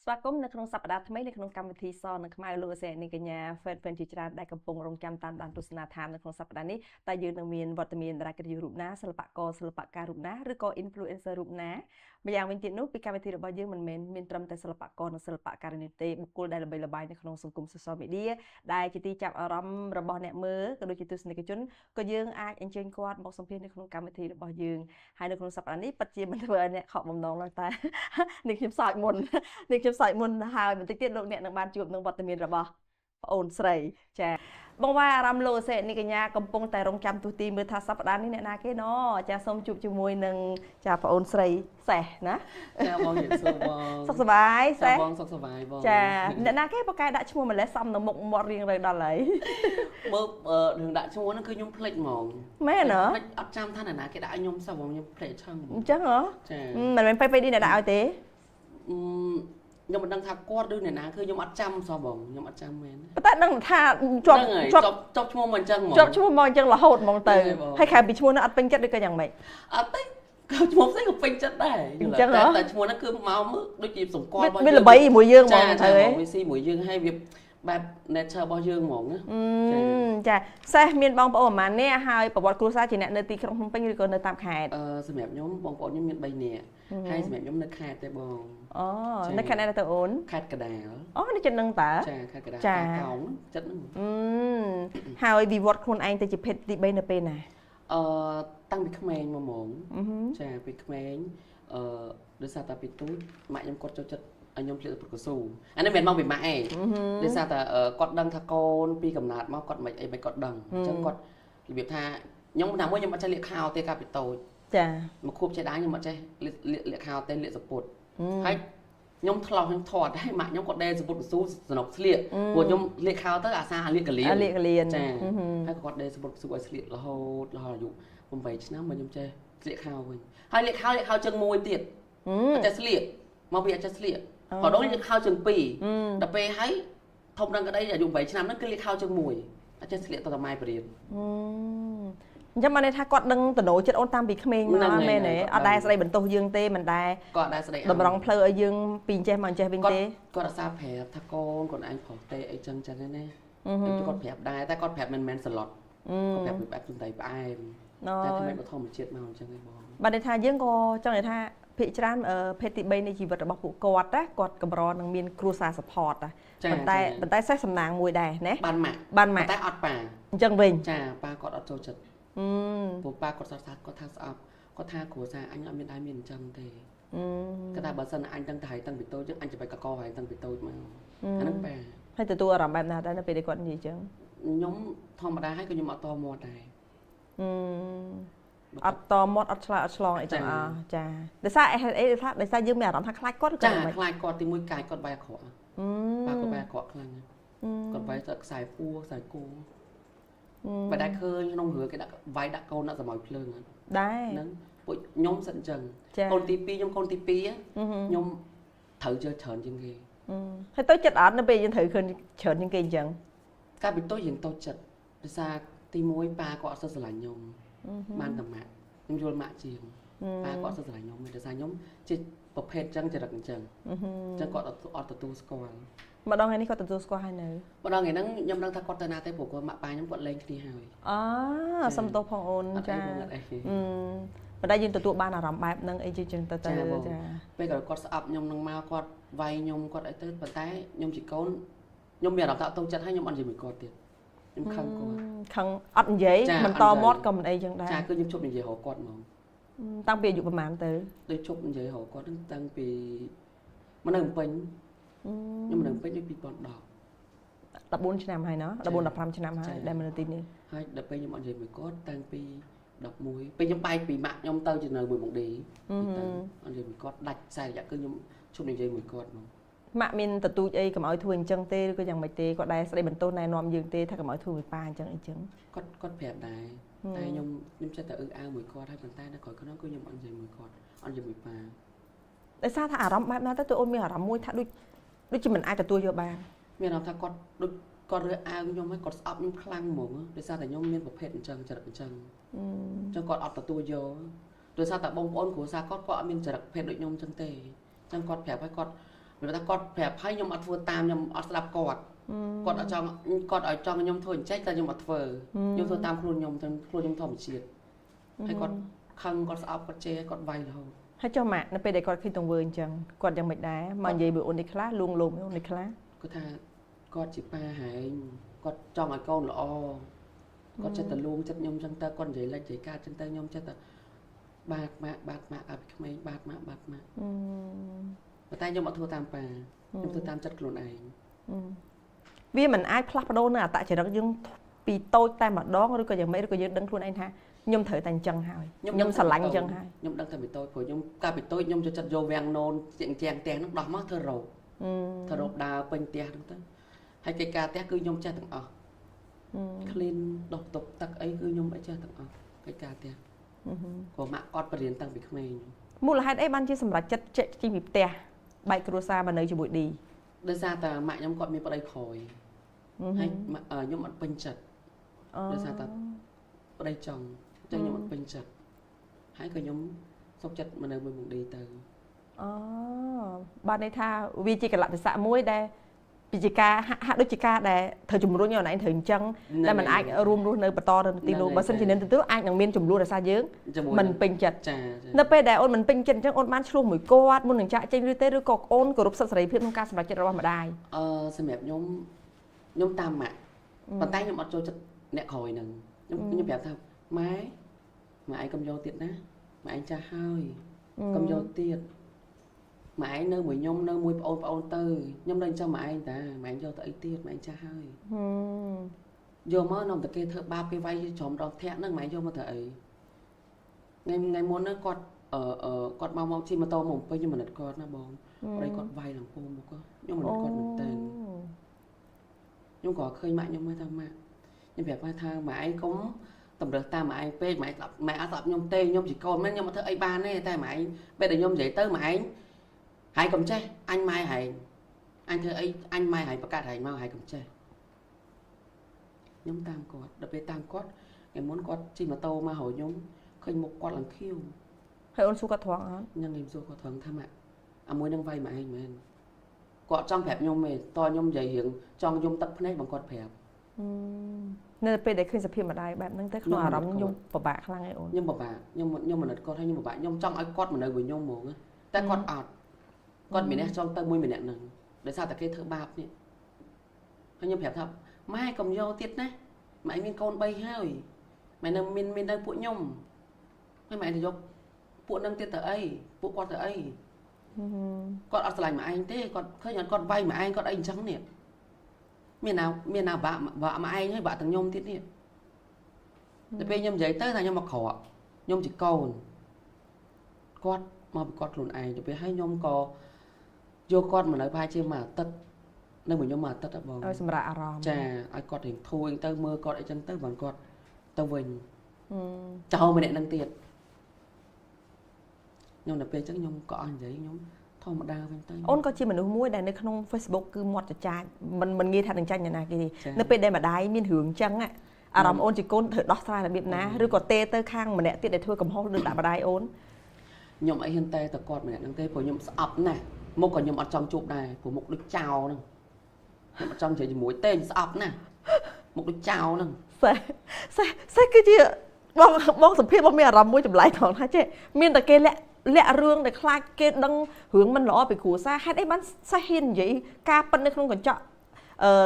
ស្វាគមន៍នៅក្នុងសប្តាហ៍ថ្មីនៅក្នុងកម្មវិធីសនៅខ្មែរលោកសេនីកញ្ញាហ្វេនជាច្រើនដែលកំពុងរងចាំតាមដានទស្សនាឋាននៅក្នុងសប្តាហ៍នេះតែយើងនឹងមានវត្តមានតារាកិត្តិយសរូបណាសិល្បករសិល្បកររូបណាឬក៏ influencer រូបណាម្យ៉ាងវិញទៀតនោះពីកម្មវិធីរបស់យើងមិនមែនមានត្រឹមតែសិល្បករនិងសិល្បករនេះទេបុគ្គលដែលល្បីល្បាញនៅក្នុងសង្គម social media ដែលជាទីចាប់អារម្មណ៍របស់អ្នកមើលក៏ដូចជាទស្សនិកជនក៏យើងអាចអញ្ជើញគាត់មកសម្ភាសន៍នៅក្នុងកម្មវិធីរបស់យើងហើយនៅក្នុងសប្តាហ៍នេះពិតជាមិនធ្វើឲ្យអ្នកខកបំណងឡើយតែនេះខ្ញុំសើចមុនហើយបន្តិចទៀតលោកអ្នកនឹងបានជួបនឹងវត្តមានរបស់ប្អូនស្រីចាបងว่าអារម្មណ៍លោកសេនីកញ្ញាកំពុងតែរងចាំទូទីមើលថាសប្តាហ៍នេះអ្នកណាគេណចាសូមជួបជាមួយនឹងចាប្អូនស្រីសេះណាចាបងនិយាយសួរបងសុខសប្បាយសេះបងសុខសប្បាយបងចាអ្នកណាគេបកកែដាក់ឈ្មោះម្លេះសំនៅមុខមាត់រៀងរៅដល់ហើយមើលរឿងដាក់ឈ្មោះហ្នឹងគឺខ្ញុំភ្លេចហ្មងមែនហ៎ភ្លេចអត់ចាំថាអ្នកណាគេដាក់ឲ្យខ្ញុំសោះបងខ្ញុំភ្លេចឆឹងអញ្ចឹងហ៎ចាមិនមែនពេលនេះអ្នកដាក់ឲ្យទេខ្ញុំមិនដឹងថាគាត់ឬអ្នកណាគឺខ្ញុំអត់ចាំសោះបងខ្ញុំអត់ចាំមែនតែដឹងថាជាប់ឈ្មោះមកអញ្ចឹងហ្មងជាប់ឈ្មោះមកអញ្ចឹងរហូតហ្មងទៅហើយខែពីឈ្មោះនោះអត់ពេញចិត្តឬក៏យ៉ាងម៉េចអត់ទេឈ្មោះផ្សេងក៏ពេញចិត្តដែរតែឈ្មោះហ្នឹងគឺមកមើលដូចជាសម្គាល់របស់យើងវាល្បីមួយយើងហ្មងទៅវាស៊ីមួយយើងហើយវាបែប nature របស់យើងហ្មងណាចាសេះមានបងប្អូនប្រហែលនាក់ហើយប្រវត្តិគ្រួសារជាអ្នកនៅទីក្រុងភ្នំពេញឬក៏នៅតាមខេត្តសម្រាប់ខ្ញុំបងប្អូនខ្ញុំមាន3នាក់ហើយសម្រាប់ខ្ញុំនៅខេត្តទេបងអូនៅខេត្តណាទៅអូនខេត្តកដាលអូនៅចិត្តនឹងតើចាខេត្តកដាលកោងចិត្តហ្នឹងហើយវិវត្តខ្លួនឯងទៅជាភេទទី3នៅពេលណាតាំងពីក្មេងមកហ្មងចាពីក្មេងដោយសារតែពីទូចម៉ាក់ខ្ញុំគាត់ចូលចិត្តឲ្យខ្ញុំឆ្លៀតប្រកស៊ូអានេះមិនមែនមកពីម៉ាក់ឯងដោយសារតែគាត់ដឹងថាកូនពីកំណើតមកគាត់មិនអីមិនគាត់ដឹងអញ្ចឹងគាត់របៀបថាខ្ញុំណាមួយខ្ញុំអត់ចេះលាកខោទេកាលពីតូចចាមកខួបចេះដែរខ្ញុំអត់ចេះលាកខោទេលាកសពុតហើយខ្ញុំធ្លោះខ្ញុំធាត់ហើយម៉ាក់ខ្ញុំគាត់ដេរសពុតប្រស៊ូសនុកស្លៀកព្រោះខ្ញុំលាកខោទៅអាសាលាកកលៀនចាហើយគាត់ដេរសពុតប្រស៊ូឲ្យស្លៀករហូតដល់អាយុ8ឆ្នាំមកខ្ញុំចេះស្លៀកខោវិញហើយលាកខោជើងមួយទៀតអត់ចេះស្លៀកមកវាអត់ចេះស្លៀកក៏ដូចលាកខោជើង2ដល់ពេលហើយធំដល់ក្តីអាយុ8ឆ្នាំហ្នឹងគឺលាកខោជើង1អត់ចេះស្លៀកទៅតែម៉ែបរៀនអញ្ចឹងមកន័យថាគាត់ដឹងតំណចិត្តអូនតាមពីក្មេងមកមែនទេអត់ដែរស្ដីបន្ទោសយើងទេមិនដែរគាត់ដែរស្ដីតម្រង់ផ្លូវឲ្យយើងពីចេះមកចេះវិញទេគាត់អសាប្រាប់ថាកូនខ្លួនឯងប្រុសទេអីចឹងណាគាត់ប្រាប់ដែរតែគាត់ប្រាប់មិនមែនសឡុតគាត់ប្រាប់បែបសំដីផ្អែមតែថ្មីមកធម្មជាតិមកអញ្ចឹងឯងបងបាទន័យថាយើងក៏ចង់និយាយថាភាគច្រើនភេទទី3នៃជីវិតរបស់ពួកគាត់ណាគាត់កម្រនឹងមានគ្រួសារ support ណាប៉ុន្តែសេះសំណាងមួយដែរណាបានម៉ាក់តែអត់ប៉ាអញ្ចឹងវិញចាប៉ាគាត់អត់ចូលចិត្តពួកប៉ាគាត់គាត់ថាស្អប់គាត់ថាគ្រួសារអញអត់មានដែរមានអញ្ចឹងទេគាត់ថាបើសិនអញដឹងតែហើយតាំងពីតូចយើងអញจะបែកកកហើយតាំងពីតូចមកអាហ្នឹងប៉ាហើយទទួលអារម្មណ៍បែបណាដែរនៅពេលដែលគាត់និយាយអញ្ចឹងខ្ញុំធម្មតាហើយក៏ខ្ញុំអត់តមាត់ដែរអត់តមាត់អត់ឆ្លើយអត់ឆ្លងអីចឹងចាដោយសារអីដោយសារយើងមានអារម្មណ៍ថាខ្លាចគាត់ឬក៏មិនខ្លាចគាត់ទីមួយកាយគាត់បែកអាក្រក់ប៉ាគាត់បែកអាក្រក់ខ្លាំងគាត់បែកទៅខ្សែពួរខ្សែគោបើដែរឃើញក្នុងរឿងគេដាក់វាយដាក់កូនដាក់សម័យភ្លើងដែរហ្នឹងពួកខ្ញុំសិនអញ្ចឹងកូនទី2ខ្ញុំកូនទី2ខ្ញុំត្រូវជឿច្រើនជាងគេហើយទៅចិត្តអត់នៅពេលយើងត្រូវឃើញច្រើនជាងគេអញ្ចឹងកាលពីតូចយើងតូចចិត្តដោយសារទី1ប៉ាគាត់អត់សូវស្រឡាញ់ខ្ញុំបានតែម៉ាក់ខ្ញុំយល់ម៉ាក់ជាងប៉ាគាត់សូវស្រឡាញ់ខ្ញុំដោយសារខ្ញុំជាប្រភេទអញ្ចឹងចរិតអញ្ចឹងគាត់អត់ទទួលស្គាល់ម្ដងថ្ងៃនេះគាត់ទទួលស្គាល់ហើយនៅម្ដងថ្ងៃហ្នឹងខ្ញុំដឹងថាគាត់ទៅណាទេព្រោះគាត់ម៉ាក់ប៉ាខ្ញុំគាត់លេងគ្នាហើយសំទោសផងអូនចាប៉ុន្តែយើងទទួលបានអារម្មណ៍បែបហ្នឹងអីចឹងទៅចាពេលគាត់ស្អប់ខ្ញុំនឹងមកគាត់វាយខ្ញុំគាត់អីទៅប៉ុន្តែខ្ញុំជាកូនខ្ញុំមានអារម្មណ៍ថាតូចចិត្តហើយខ្ញុំអត់និយាយមួយគាត់ទៀតខ្ញុំខឹងគាត់ខឹងអត់និយាយមិនតមាត់ក៏មិនអីចឹងដែរចាគឺខ្ញុំជប់និយាយរកគាត់ហ្មងតាំងពីអាយុប្រហែលទៅដូចជប់និយាយរកគាត់តាំងពីមកនៅភ្នំពេញខ្ញុំនៅភ្នំពេញពី2010 14ឆ្នាំហើយណា14 15ឆ្នាំហើយដែលនៅទីនេះហើយដល់ពេលខ្ញុំអត់និយាយមួយគាត់តាំងពី11ពេលខ្ញុំបែកពីម៉ាក់ខ្ញុំទៅជានៅមួយមកឌីទៅអត់និយាយមួយគាត់ដាច់ខ្សែរយៈគឺខ្ញុំជប់និយាយមួយគាត់ហ្មងម៉ាក់មានទទូចអីកុំឲ្យធ្វើអញ្ចឹងទេឬក៏យ៉ាងម៉េចទេគាត់ដែរស្ដីបន្ទោសណែនាំយើងទេថាកុំឲ្យធ្វើមួយប៉ាអញ្ចឹងអីចឹងគាត់ប្រាប់ដែរតែខ្ញុំចិត្តតែអើមួយគាត់ហើយប៉ុន្តែនៅក្រោយនោះគឺខ្ញុំអត់និយាយមួយគាត់អត់និយាយមួយប៉ាដោយសារថាអារម្មណ៍បែបណាទៅអូនមានអារម្មណ៍មួយថាដូចជាមិនអាចទទួលយកបានមានអារម្មណ៍ថាគាត់ដូចគាត់រើអាវខ្ញុំហើយគាត់ស្អប់ខ្ញុំខ្លាំងហ្មងដោយសារតែខ្ញុំមានប្រភេទអញ្ចឹងចរិតអញ្ចឹងគាត់អត់ទទួលយកដោយសារតែបងប្អូនគ្រួសារគាត់អត់មានចរិតប្រភេទដូចខ្ញុំអញ្ចឹងទេអញ្ចឹងគាត់ប្រាប់ឲ្យគាត់ vì ta con đẹp hay nhưng mà vừa tam nhưng mà đập cọt cọt ở trong nhưng thôi chết ta nhưng mà vừa nhưng thôi tam luôn nhưng thòm chiết hay con khăng con sập con chê con bay đâu hay cho mạng nóไปได้con khi tông vườn chẳng conยังไม่ได้mà vậy bị ôn đi class luôn luôn ôn đi class có tha con chỉ ba hải con trong ở con lọ con chất tận luôn chất nhom chân ta con vậy là chỉ ca chân ta nhom chất ta bạc mạ à mấy bạc mạ và tay nhom mà thua tam pa nhom thua tam chất luôn này vì mình ai class đâu nữa tại chỉ đó dương bị tôi tay mà đó rồi có giờ mấy rồi có giờ đứng luôn anh ha nhom thở thành chân hai nhom sờ lạnh chân hai nhom đang thở bị tôi của nhom ca bị tôi nhom cho chất vô vàng nôn chèn tèn nó đỏ mất thơ rầu đào bên tèn đúng không hay cái ca tèn cứ nhom cha từng clean độc tục tắc ấy cứ nhom ấy cha từng cái ca tèn của mạ con bật điện tăng bị không ai mua là hai đấy ban chia sầm là chất chi bị tè bay cruza mà nơi cho bụi đi đưa ra ta mạ nhom con mi vào đây khỏi hay nhom mặt bên chật đưa ra ta vào đây trồng cho nhom mặt bên chật hãy coi nhom sốc chật mà nơi mình đi từ ban đây tha vì chỉ cần làm từ xã muối đây vì chỉ ca hạ đôi chỉ ca để thời chủng luôn nhau này thời chân để mình ai luôn nơi bờ to rồi tìm luôn bờ sân chỉ nên từ trước ai chẳng miên chủng luôn là xa dướng mình bình chật nó pe để ôn mình bình chật chắc ôn bán luôn mũi co muốn đừng chạy trên rưỡi tê rưỡi cọc ôn của rụp sợi sợi phim không ca sầm lại chật ra mà đài xem đẹp nhóm tam mạ bàn tay nhóm mặt trôi chật nẹt hồi nè nhóm đẹp sao máy mà ai cầm vô tiệt ná mà anh cha hơi cầm vô tiệt mà anh nơi mũi nhom nơi mũi ôn tư nhom lên cho mà anh ta mà anh vô tới tiệt mà anh cha hơi vô mới nằm từ kia thợ ba cái vay chòm đòn thẹn nữa mà anh vô mà thầy ngày muốn nó con con mau chi mà to mồm bây nhưng mà lật con nó bòn ở đây con vay làm cô một con nhưng mà lật con mình tên nhưng có khơi mại nhưng mới thằng mà nhưng việc mai thang mà anh cũng tầm được ta mà anh pe mẹ tập nhom tê nhom chỉ con mấy nhom mà thợ ai ba này ta mà anh bây giờ nhom dậy tới mà anh hãy cầm che anh mai hãy anh thưa ấy anh mai hãy bắt cả hãy mau hãy cầm che nhóm tam cọt đập về tam cọt ngày muốn cọt chỉ mà tàu mà hỏi nhóm khơi một cọt làm khiêu hay ôn su cọt thoáng á nhưng em su cọt thoáng tham ạ mới đang vay mà anh mà cọt trong phẹp nhom mày to nhom dày hiện trong nhom tập này bằng cọt phẹp nên pe để khơi sập phim mà đây bạn nâng tới không à đóng nhom bả bạ khăng ấy ôn nhom bả bạ nhom mà lật cọt hay nhom bả bạ nhom trong ai cọt mà nơi với nhom mồ á ta cọt ọt con mình nè trong tay môi mình nè nằng để sao tại cái thợ bạc nhỉ hay nhom phẹp thập mai cầm vô tiết nè mày mình con bay hơi mày nâng mình đang phụ nhom hay mày thì vô phụ nâng tiết tới ấy phụ con tới ấy con ở lại mà anh thế con khơi nhận con vay mà anh con anh trắng nè miền nào vợ mà anh hay vợ thằng nhom tiết nè để bây nhom giấy tới là nhom mặc khỏ nhom chỉ còn con mà con luôn ai để bây hay nhom có vô con mà nói vai chứ mà tất nên mình nhom mà tất bông sầm rạ ròm chà ai con thì thôi anh tới mưa con ai chân tới vẫn con tao vinh chào mày nè năng tiền nhom là bây chắc nhom có anh giấy nhom thôi mà đau bên tay ôn có chi mình mua đây nơi không Facebook cứ mọt cho cha mình nghe thành tranh này kia nơi bên đây mà đái miên hưởng chân á ròm ôn chỉ côn thử đót ra là biết ná rồi có tê tới khang mà nè tiết để thôi cầm hông được đã mà đái ôn nhom ấy hiện tay tao con mày nè năng tê của nhom sập này một còn nhom ở trong chụp này của một đứa chào nè nhom ở trong chỉ mũi tên sập nè một đứa chào nè sai cái gì bong sập phim bong mẹ ròm mua chụp lại thằng ha chứ miên ta kê lẹ rương để khai kê đăng hướng mình lõ bị khổ xa hay đấy bán sai hiền vậy ca phân đấy không còn chọn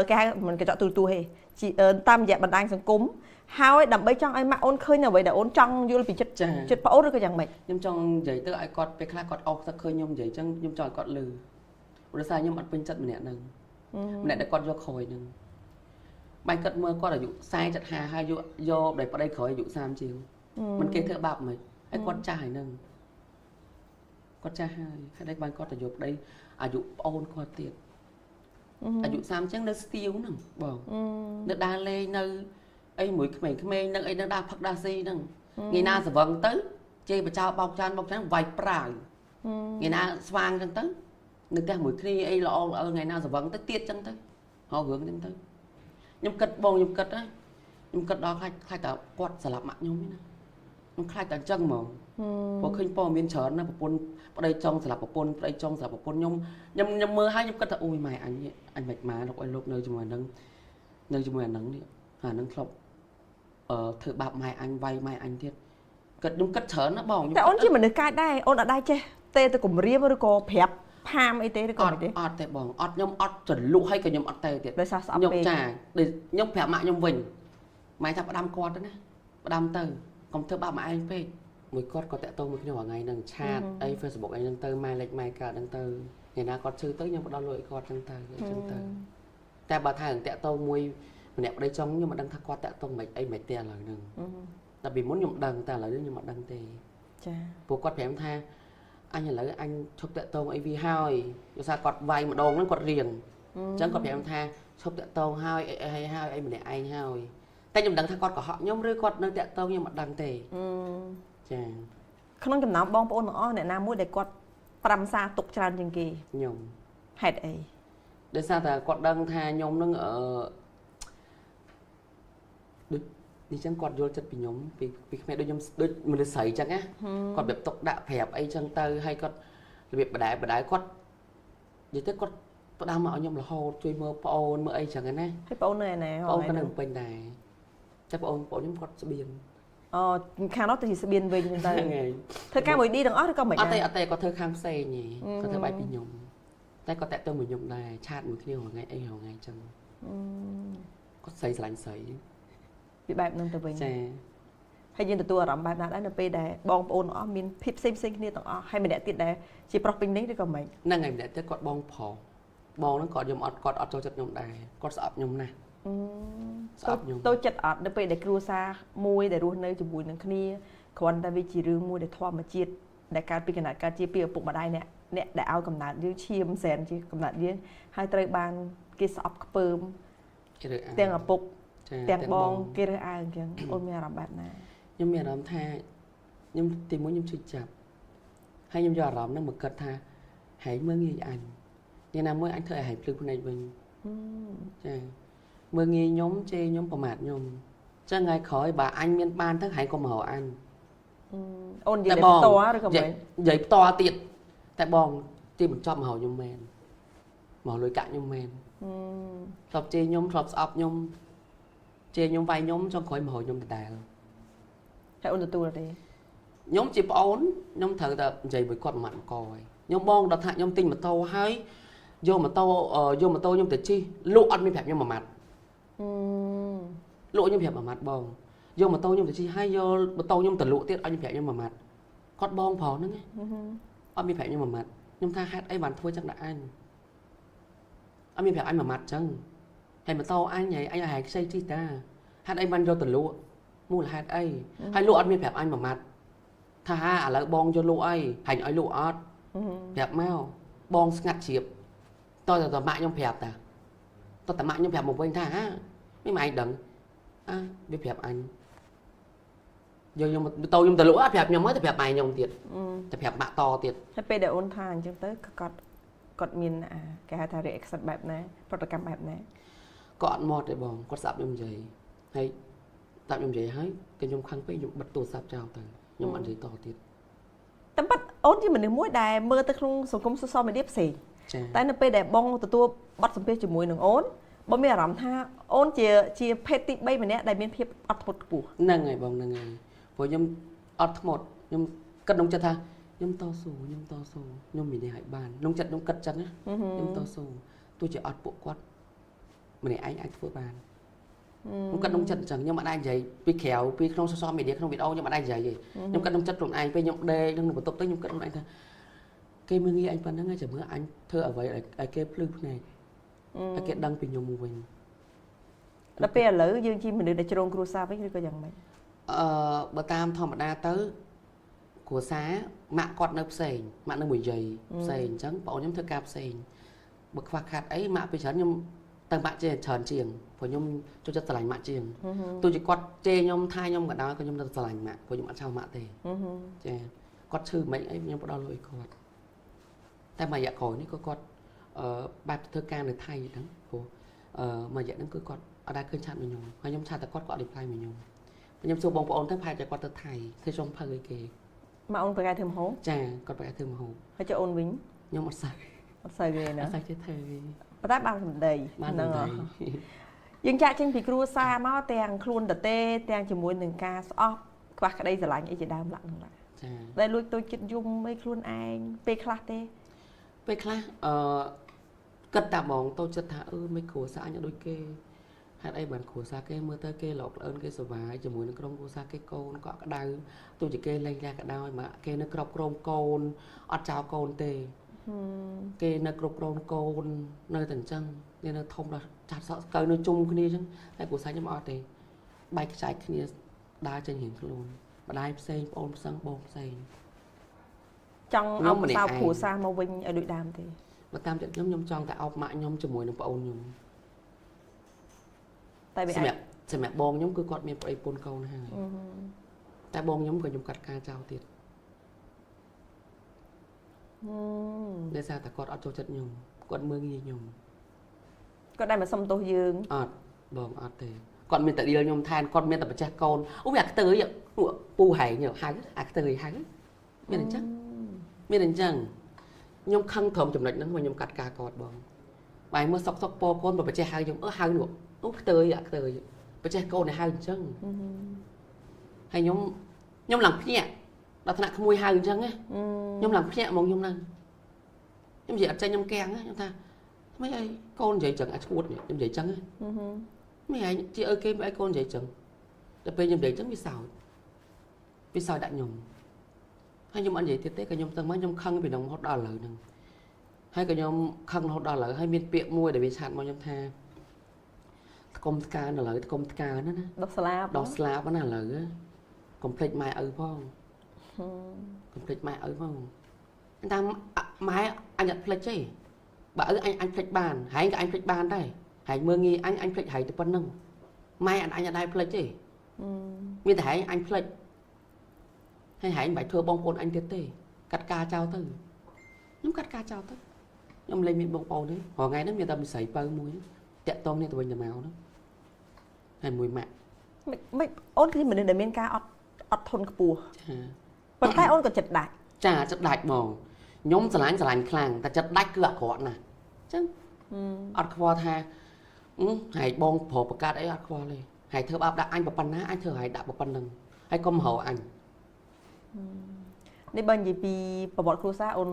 cái mình cái chọn từ hề chỉ tam dạng bàn anh sang cúng hao ấy đầm bấy trong ai mà ôn khơi nào vậy để ôn trong vô bị chết bão rồi cái chẳng mày nhom trong giấy tới ai cọtไปkhai cọt ọc ta khơi nhom giấy trong nhom tròn cọt lừ rồi sai nhom mặt bên chật mình nè nè để cọt vô khồi nè bay cất mưa cọt ở dụ sai chật hà hai vô để vào đây khởi dụ sam chiều mình kê thợ bạc mày ai cọt trai nè cọt trai hai đây bay cọt ở dụ đây à dụ ôn cọt tiệt à dụ sam chắc nó stiêu nè bỏ nó đa lê nơi ấy mũi mày nâng ấy nó đa phật đa si nè ngày nào sẽ vâng tới chơi bà trao bọc chán vài prai ngày nào xoang chân tới người ta mũi khi ấy lọ ngày nào sẽ vâng tới tiết chân tới họ hướng chân tới nhung cất bông nhung cất á nhung cất đó khai tạo quạt sẽ lặp mạng nhung ខ្ញុំខ្លាចតែអញ្ចឹងហ្មងព្រោះឃើញព័ត៌មានច្រើនណាប្រពន្ធប្តីចង់ស្លាប់ប្រពន្ធប្តីចង់ស្លាប់ប្រពន្ធខ្ញុំមើលហើយខ្ញុំគិតថាអូយម៉ែអញមិនម៉ាលោកឲ្យលោកនៅជាមួយនឹងនៅជាមួយអានឹងនេះអានឹងធ្លាប់ធ្វើបាបម៉ែអញវាយម៉ែអញទៀតខ្ញុំគិតច្រើនណាបងតែអូនជាមនុស្សកាចដែរអូនអត់ដែរចេះទេទៅគម្រាមឬក៏ប្រាប់ផាមអីទេឬក៏មិនទេអត់ទេបងអត់ខ្ញុំអត់ចលុះឲ្យក៏ខ្ញុំអត់ទៅទៀតដោយសារស្អប់ពេកខ្ញុំចាខ្ញុំប្រាប់ម៉ាក់ខ្ញុំវិញម៉ែថាផ្ដាំគាត់ទៅណាផ្ដាំទៅកុំធ្វើបាបម៉ែឯងពេកមួយគាត់ក៏តាក់ទងមួយខ្ញុំថ្ងៃហ្នឹងឆាតអី Facebook អីហ្នឹងទៅម៉ែលេខម៉ែកើតហ្នឹងទៅថ្ងៃណាគាត់ឈឺទៅខ្ញុំផ្ដល់លុយឲ្យគាត់ចឹងទៅអញ្ចឹងទៅតែបើថាតាក់ទងមួយម្នាក់ប្តីចង់ខ្ញុំមិនដឹងថាគាត់តាក់ទងមិនអីមិនទេឥឡូវហ្នឹងតែពីមុនខ្ញុំដឹងតែឥឡូវនេះខ្ញុំមិនដឹងទេចាព្រោះគាត់ប្រាប់ថាអញឥឡូវអញឈប់តាក់ទងអីវាហើយដោយសារគាត់វាយម្ដងហ្នឹងគាត់រៀងអញ្ចឹងគាត់ប្រាប់ថាឈប់តាក់ទងហើយអីម្នាក់ឯងហើយតែខ្ញុំដឹងថាគាត់កុហកខ្ញុំឬគាត់នៅតាក់ទងខ្ញុំមិនដឹងទេចាក្នុងចំណោមបងប្អូនទាំងអស់អ្នកណាមួយដែលគាត់ប្រាំសារទុកច្រើនជាងគេខ្ញុំហេតុអីដោយសារតែគាត់ដឹងថាខ្ញុំនឹងដូចនេះចឹងគាត់យល់ចិត្តពីខ្ញុំពីក្មេងដូចខ្ញុំដូចមនុស្សស្រីចឹងណាគាត់បែបຕົកដាក់ប្រាប់អីចឹងទៅហើយគាត់របៀបបដែគាត់និយាយទៅគាត់ផ្ដាំមកឲ្យខ្ញុំរហូតជួយមើលប្អូនមើលអីចឹងណាហើយប្អូននៅឯណាប្អូនក៏នៅពេញដែរតែប្អូនខ្ញុំគាត់ស្បៀនអូខាងនោះទៅស្បៀនវិញចឹងទៅធ្វើការមួយឌីទាំងអស់ឬក៏មិនអត់ទេគាត់ធ្វើខាងផ្សេងទេគាត់ធ្វើបែបពីខ្ញុំតែគាត់តាក់ទងមួយខ្ញុំដែរឆាតមួយគ្នារាល់ថ្ងៃអីរាល់ថ្ងៃចឹងគាត់ស្រីស្រឡាញ់ស្រីពីបែបហ្នឹងទៅវិញចាហើយយើងទទួលអារម្មណ៍បែបណាដែរនៅពេលដែលបងប្អូនទាំងអស់មានភាពផ្សេងគ្នាទាំងអស់ហើយម្នាក់ទៀតដែរជាប្រុសពេញនេះឬក៏មិនហ្នឹងហើយម្នាក់ទៀតគាត់បងប្រុសបងហ្នឹងគាត់គាត់អត់ចូលចិត្តខ្ញុំដែរគាត់ស្អប់ខ្ញុំណាស់ស្អប់ខ្ញុំទៅចិត្តអត់នៅពេលដែលគ្រួសារមួយដែលរស់នៅជាមួយនឹងគ្នាគ្រាន់តែវាជារឿងមួយដែលធម្មជាតិដែលកើតពីកណ្ដាលកើតជាពីឪពុកម្ដាយអ្នកដែលឲ្យកំណើតយើងឈាមសែនជាកំណើតយើងហើយត្រូវបានគេស្អប់ខ្ពើមទាំងឪពុកទាំងបងគេរើសអើងអញ្ចឹងអូនមានអារម្មណ៍បែបណាខ្ញុំមានអារម្មណ៍ថាខ្ញុំទីមួយខ្ញុំឈឺចាប់ហើយខ្ញុំយកអារម្មណ៍ហ្នឹងមកគិតថាហែងមើងងាយអញយ៉ាងណាមួយអញធ្វើឲ្យហែងភ្លឺភ្នែកវិញចាមើងងាយខ្ញុំជេរខ្ញុំប្រមាថខ្ញុំចឹងថ្ងៃក្រោយបើអញមានបានទៅហែងក៏មករកអញអូននិយាយផ្ទាល់ឬក៏មិននិយាយផ្ទាល់ទៀតតែបងទីបញ្ចប់មករកខ្ញុំមែនមកលុយកាក់ខ្ញុំមែនធ្លាប់ជេរខ្ញុំធ្លាប់ស្អប់ខ្ញុំជេរខ្ញុំវាយខ្ញុំចង់ក្រោយមករកខ្ញុំដដែលតែអូនទទួលទេខ្ញុំជាប្អូនខ្ញុំត្រូវតែនិយាយមួយគាត់មួយម៉ាត់មកហើយខ្ញុំបងដល់ថាខ្ញុំទិញម៉ូតូហើយយកម៉ូតូខ្ញុំទៅជិះលក់អត់មានប្រាប់ខ្ញុំមួយម៉ាត់លក់ខ្ញុំប្រាប់មួយម៉ាត់បងយកម៉ូតូខ្ញុំទៅជិះហើយយកម៉ូតូខ្ញុំទៅលក់ទៀតអត់មានប្រាប់ខ្ញុំមួយម៉ាត់គាត់បងប្រុសហ្នឹងអត់មានប្រាប់ខ្ញុំមួយម៉ាត់ខ្ញុំថាហេតុអីបានធ្វើចឹងដាក់អញអត់មានប្រាប់អញមួយម៉ាត់ចឹងហើយម៉ូតូអញហែងខ្ចីជិះតាហេតុអីបានយកទៅលក់មូលហេតុអីហើយលក់អត់មានប្រាប់អញមួយម៉ាត់ថាឥឡូវបងយកលក់អីហាញ់ឲ្យលក់អត់ប្រាប់មកបងស្ងាត់ជ្រាបតើតម៉ាក់ខ្ញុំប្រាប់តាតើតម៉ាក់ខ្ញុំប្រាប់មកវិញថាមិនឯងដឹងវាប្រាប់អញយកខ្ញុំម៉ូតូខ្ញុំទៅលក់អត់ប្រាប់ខ្ញុំមកតែប្រាប់ម៉ែខ្ញុំទៀតតែប្រាប់ម៉ាក់តទៀតហើយពេលដែលអូនថាអញ្ចឹងទៅគាត់មានគេហៅថា reaction បែបណាប្រតិកម្មបែបណាគាត់អត់មកទេបងគាត់ស្ដាប់ខ្ញុំនិយាយហើយស្ដាប់ខ្ញុំនិយាយហើយគឺខ្ញុំខឹងពេកខ្ញុំបិទទូរស័ព្ទចោលទៅខ្ញុំអត់និយាយតទៀតតែប៉ាត់អូនជាមនុស្សមួយដែលមើលទៅក្នុងសង្គម social media ផ្សេងតែនៅពេលដែលបងទទួលបទសម្ភាសន៍ជាមួយនឹងអូនបងមានអារម្មណ៍ថាអូនជាភេទទី3ម្នាក់ដែលមានភាពអត់ធ្មត់ខ្ពស់ហ្នឹងហើយបងហ្នឹងហើយព្រោះខ្ញុំអត់ធ្មត់ខ្ញុំគិតក្នុងចិត្តថាខ្ញុំតស៊ូខ្ញុំមាននេះឲ្យបានក្នុងចិត្តខ្ញុំគិតចឹងណាខ្ញុំតស៊ូទោះជាអត់ពួកគាត់ម្នាក់ឯងអាចធ្វើបានខ្ញុំគិតក្នុងចិត្តអញ្ចឹងខ្ញុំអត់អាចនិយាយពីក្រៅពីក្នុង social media ក្នុងវីដេអូខ្ញុំអត់អាចនិយាយទេខ្ញុំគិតក្នុងចិត្តខ្លួនឯងពេលខ្ញុំដេកក្នុងបន្ទប់ទៅខ្ញុំគិតខ្លួនឯងថាគេមើលងាយអញប៉ុណ្្នឹងហើយចាំមើលអញធ្វើអ្វីឲ្យគេភ្លឺភ្នែកឲ្យគេដឹងពីខ្ញុំមកវិញដល់ពេលឥឡូវយើងជាមនុស្សដែលជ្រងគ្រួសារវិញឬក៏យ៉ាងម៉េចបើតាមធម្មតាទៅគ្រួសារម៉ាក់គាត់នៅផ្សេងម៉ាក់នៅមួយយាយផ្សេងអញ្ចឹងបងខ្ញុំធ្វើការផ្សេងបើខ្វះខាតអីម៉ាក់ពីច្រើនខ្ញុំទៅម៉ាក់ជាច្រើនជាងព្រោះខ្ញុំចូលចិត្តស្រឡាញ់ម៉ាក់ជាងទោះជាគាត់ជេរខ្ញុំថាខ្ញុំក៏ដោយក៏ខ្ញុំនៅស្រឡាញ់ម៉ាក់ព្រោះខ្ញុំអត់ចោលម៉ាក់ទេចាគាត់ឈឺមិនអីខ្ញុំផ្ដល់លុយគាត់តែមួយរយៈក្រោយនេះក៏គាត់បែបធ្វើការនៅថៃហ្នឹងព្រោះមួយរយៈហ្នឹងគឺគាត់អត់ដែលឃើញឆាតមកខ្ញុំហើយខ្ញុំឆាតតែគាត់អត់ reply មកខ្ញុំ ខ្ញុំសួរបងប្អូនទៅផែតែគាត់ទៅថៃធ្វើចុងភៅឲ្យគេមកអូនប្រកែធ្វើម្ហូបចាគាត់ប្រកែធ្វើម្ហូបហើយចុះអូនវិញខ្ញុំអត់សូវទេណាអត់សូវចេះធ្វើប៉ុន្តែបានសម្ដីហ្នឹងយើងចាក់ចេញពីគ្រួសារមកទាំងខ្លួនតទេទាំងជាមួយនឹងការស្អប់ខ្វះក្តីស្រឡាញ់អីជាដើមឡាក់ហ្នឹងឡាចាដែលលួចទៅចិត្តយំអីខ្លួនឯងពេលខ្លះទេពេលខ្លះគិតតែបងទៅចិត្តថាមិនគ្រួសារអញដូចគេហេតុអីបានគ្រួសារគេមើលទៅគេលោកល្អឿនគេសុវ័យជាមួយនឹងក្រុមគ្រួសារគេកូនកក់ក្ដៅទោះជាគេលែងលះក៏ដោយមកគេនៅក្របក្រោមកូនអត់ចោលកូនទេគេនៅគ្រប់គ្រងកូននៅតែអញ្ចឹងគេនៅធំដល់ចាត់សក់ស្កើនៅជុំគ្នាអញ្ចឹងហើយគ្រួសារខ្ញុំអត់ទេបែកខ្ចាយគ្នាដើរចេញរៀងខ្លួនម្ដាយផ្សេងបងផ្សេងបងផ្សេងចង់អោបសោគ្រួសារមកវិញឲ្យដូចដើមទេបើតាមចិត្តខ្ញុំចង់តែអោបម៉ាក់ខ្ញុំជាមួយនឹងប្អូនខ្ញុំតែវាសម្រាប់បងខ្ញុំគឺគាត់មានប្តីប្រពន្ធកូនហើយតែបងខ្ញុំក៏ខ្ញុំកាត់ការចោលទៀតដោយសារតែគាត់អត់ចូលចិត្តខ្ញុំគាត់មើលងាយខ្ញុំគាត់ដែរមកសុំទោសយើងអត់បងអត់ទេគាត់មានតែឌីលខ្ញុំថែនគាត់មានតែប្រចេះកូនអូវាអាខ្ទើយពូហែងហៅអាខ្ទើយហៅមានអញ្ចឹងខ្ញុំខឹងត្រឹមចំណុចហ្នឹងមកខ្ញុំកាត់ការគាត់បងបាយមើលសុកពកូនប្រចេះហៅខ្ញុំហៅនោះអូខ្ទើយអាខ្ទើយប្រចេះកូនឲ្យហៅអញ្ចឹងហើយខ្ញុំឡើងភ្ញាក់ដល់ថ្នាក់ក្មួយហៅអញ្ចឹងណាខ្ញុំឡើងភ្ញាក់ហ្មងខ្ញុំហ្នឹងខ្ញុំនិយាយអត់ចេញខ្ញុំកាំងខ្ញុំថាមិនអីកូននិយាយអញ្ចឹងអាចឈួតខ្ញុំនិយាយអញ្ចឹងមិនឯងជាអើគេមិនឲ្យកូននិយាយអញ្ចឹងតែពេលខ្ញុំនិយាយអញ្ចឹងវាសោចដាក់ខ្ញុំហើយខ្ញុំអត់និយាយទៀតទេក៏ខ្ញុំទៅមកខ្ញុំខឹងពីក្នុងរហូតដល់ឥឡូវហ្នឹងហើយក៏ខ្ញុំខឹងរហូតដល់ឥឡូវហើយមានពាក្យមួយដែលវាឆាតមកខ្ញុំថាថ្គុំថ្កើឥឡូវថ្គុំថ្កើណាដុសស្លាបណាឥឡូវកុំភ្លេចម៉ែឪផងកុំភ្លេចម៉ែឪផងតាមម៉ែអញអត់ភ្លេចទេបើឪអញភ្លេចបានហែងក៏អញភ្លេចបានដែរហែងមើងងាយអញភ្លេចហែងទៅប៉ុណ្្នឹងម៉ែអញអត់ដែរភ្លេចទេមានតែហែងអញភ្លេចហើយហែងមិនបាច់ធ្វើបងប្អូនអញទៀតទេកាត់ការចោលទៅខ្ញុំកាត់ការចោលទៅខ្ញុំលែងមានបងប្អូនទេរាល់ថ្ងៃហ្នឹងមានតែមិស្សីបើមួយតាក់តងនេះទៅវិញទៅមកហ្នឹងហើយមួយម៉ាក់មិនអូនគឺមនុស្សដែលមានការអត់ធន់ខ្ពស់ចាប៉ុន្តែអូនក៏ចិត្តដាច់ចាចិត្តដាច់ហ្មងខ្ញុំស្រឡាញ់ខ្លាំងតែចិត្តដាច់គឺអាក្រក់ណាស់អញ្ចឹងអត់ខ្វល់ថាហើយបងប្រុសប្រកាសអីអត់ខ្វល់ទេហើយធ្វើបាបដាក់អញប៉ុណ្ណាអញធ្វើឲ្យដាក់ប៉ុណ្្នឹងហើយកុំរកអញនេះបើនិយាយពីប្រវត្តិគ្រួសារអូន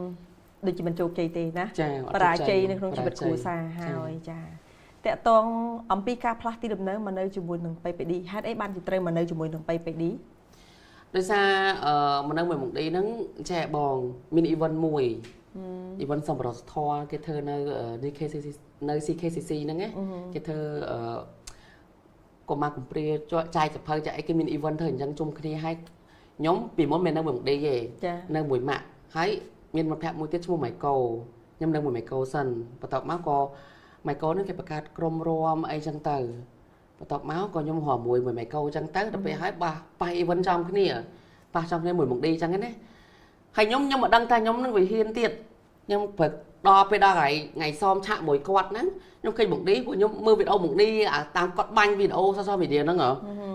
ដូចជាមិនជោគជ័យទេណាបរាជ័យនៅក្នុងជីវិតគ្រួសារហើយចាតកតងអំពីការផ្លាស់ទីលំនៅមកនៅជាមួយនឹង PPD ហេតុអីបានជាត្រូវមកនៅជាមួយនឹង PPD ដោយសារមកនៅមួយមុខឌីហ្នឹងចេះបងមាន event មួយ event សម្រាប់ធរគេធ្វើនៅ DKCC នៅ CKCC ហ្នឹងគេធ្វើកុមារកំព្រាចាយសភៅចាយអីគេមាន event ធ្វើអញ្ចឹងជុំគ្នាហើយខ្ញុំពីមុនមាននៅមួយមុខឌីទេនៅមួយម៉ាក់ហើយមានមិត្តភក្តិមួយទៀតឈ្មោះម៉ៃកូខ្ញុំនៅមួយម៉ៃកូសិនបន្ទាប់មកក៏ម៉ៃកូនេះគេបង្កើតក្រុមរំអីចឹងទៅបន្ទាប់មកក៏ខ្ញុំរំមួយម៉ៃកូចឹងទៅដល់ពេលហើយប៉ះ event ចំគ្នាប៉ះចំគ្នាមួយមុខឌីចឹងណាហើយខ្ញុំមិនដឹងថាខ្ញុំនឹងវិហ៊ានទៀតខ្ញុំព្រឹកដល់ពេលដល់ថ្ងៃសមឆាក់មួយគាត់ហ្នឹងខ្ញុំឃើញមុខឌីពួកខ្ញុំមើលវីដេអូមុខឌីតាមគាត់បាញ់វីដេអូsocial media ហ្នឹង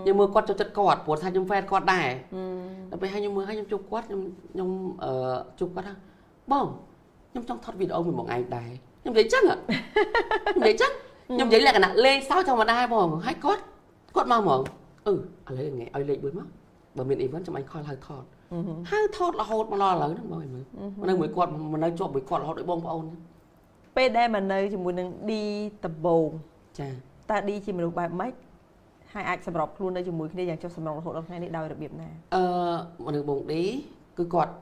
ខ្ញុំមើលគាត់ចូលចិត្តគាត់ព្រោះថាខ្ញុំ fan គាត់ដែរដល់ពេលហើយខ្ញុំមើលហើយខ្ញុំជួបគាត់ខ្ញុំជួបគាត់ថាបងខ្ញុំចង់ថតវីដេអូមួយមកឯងដែរខ្ញុំនិយាយចឹងខ្ញុំនិយាយលក្ខណៈលេងសើចធម្មតាបងហើយគាត់មកហ្មងឥឡូវថ្ងៃឲ្យលេខ1មកបើមាន event ចាំអញខលហៅថតរហូតមកដល់ឥឡូវហ្នឹងបងមើលនៅមួយគាត់មកនៅជាប់មួយគាត់រហូតដល់បងប្អូនពេលដែលមកនៅជាមួយនឹងឌីដំបងចាតើឌីជាមនុស្សបែបម៉េចហើយអាចសម្របខ្លួននៅជាមួយគ្នាយ៉ាងចុះសម្រុងរហូតដល់ថ្ងៃនេះដោយរបៀបណាមនុស្សបងឌីគឺគាត់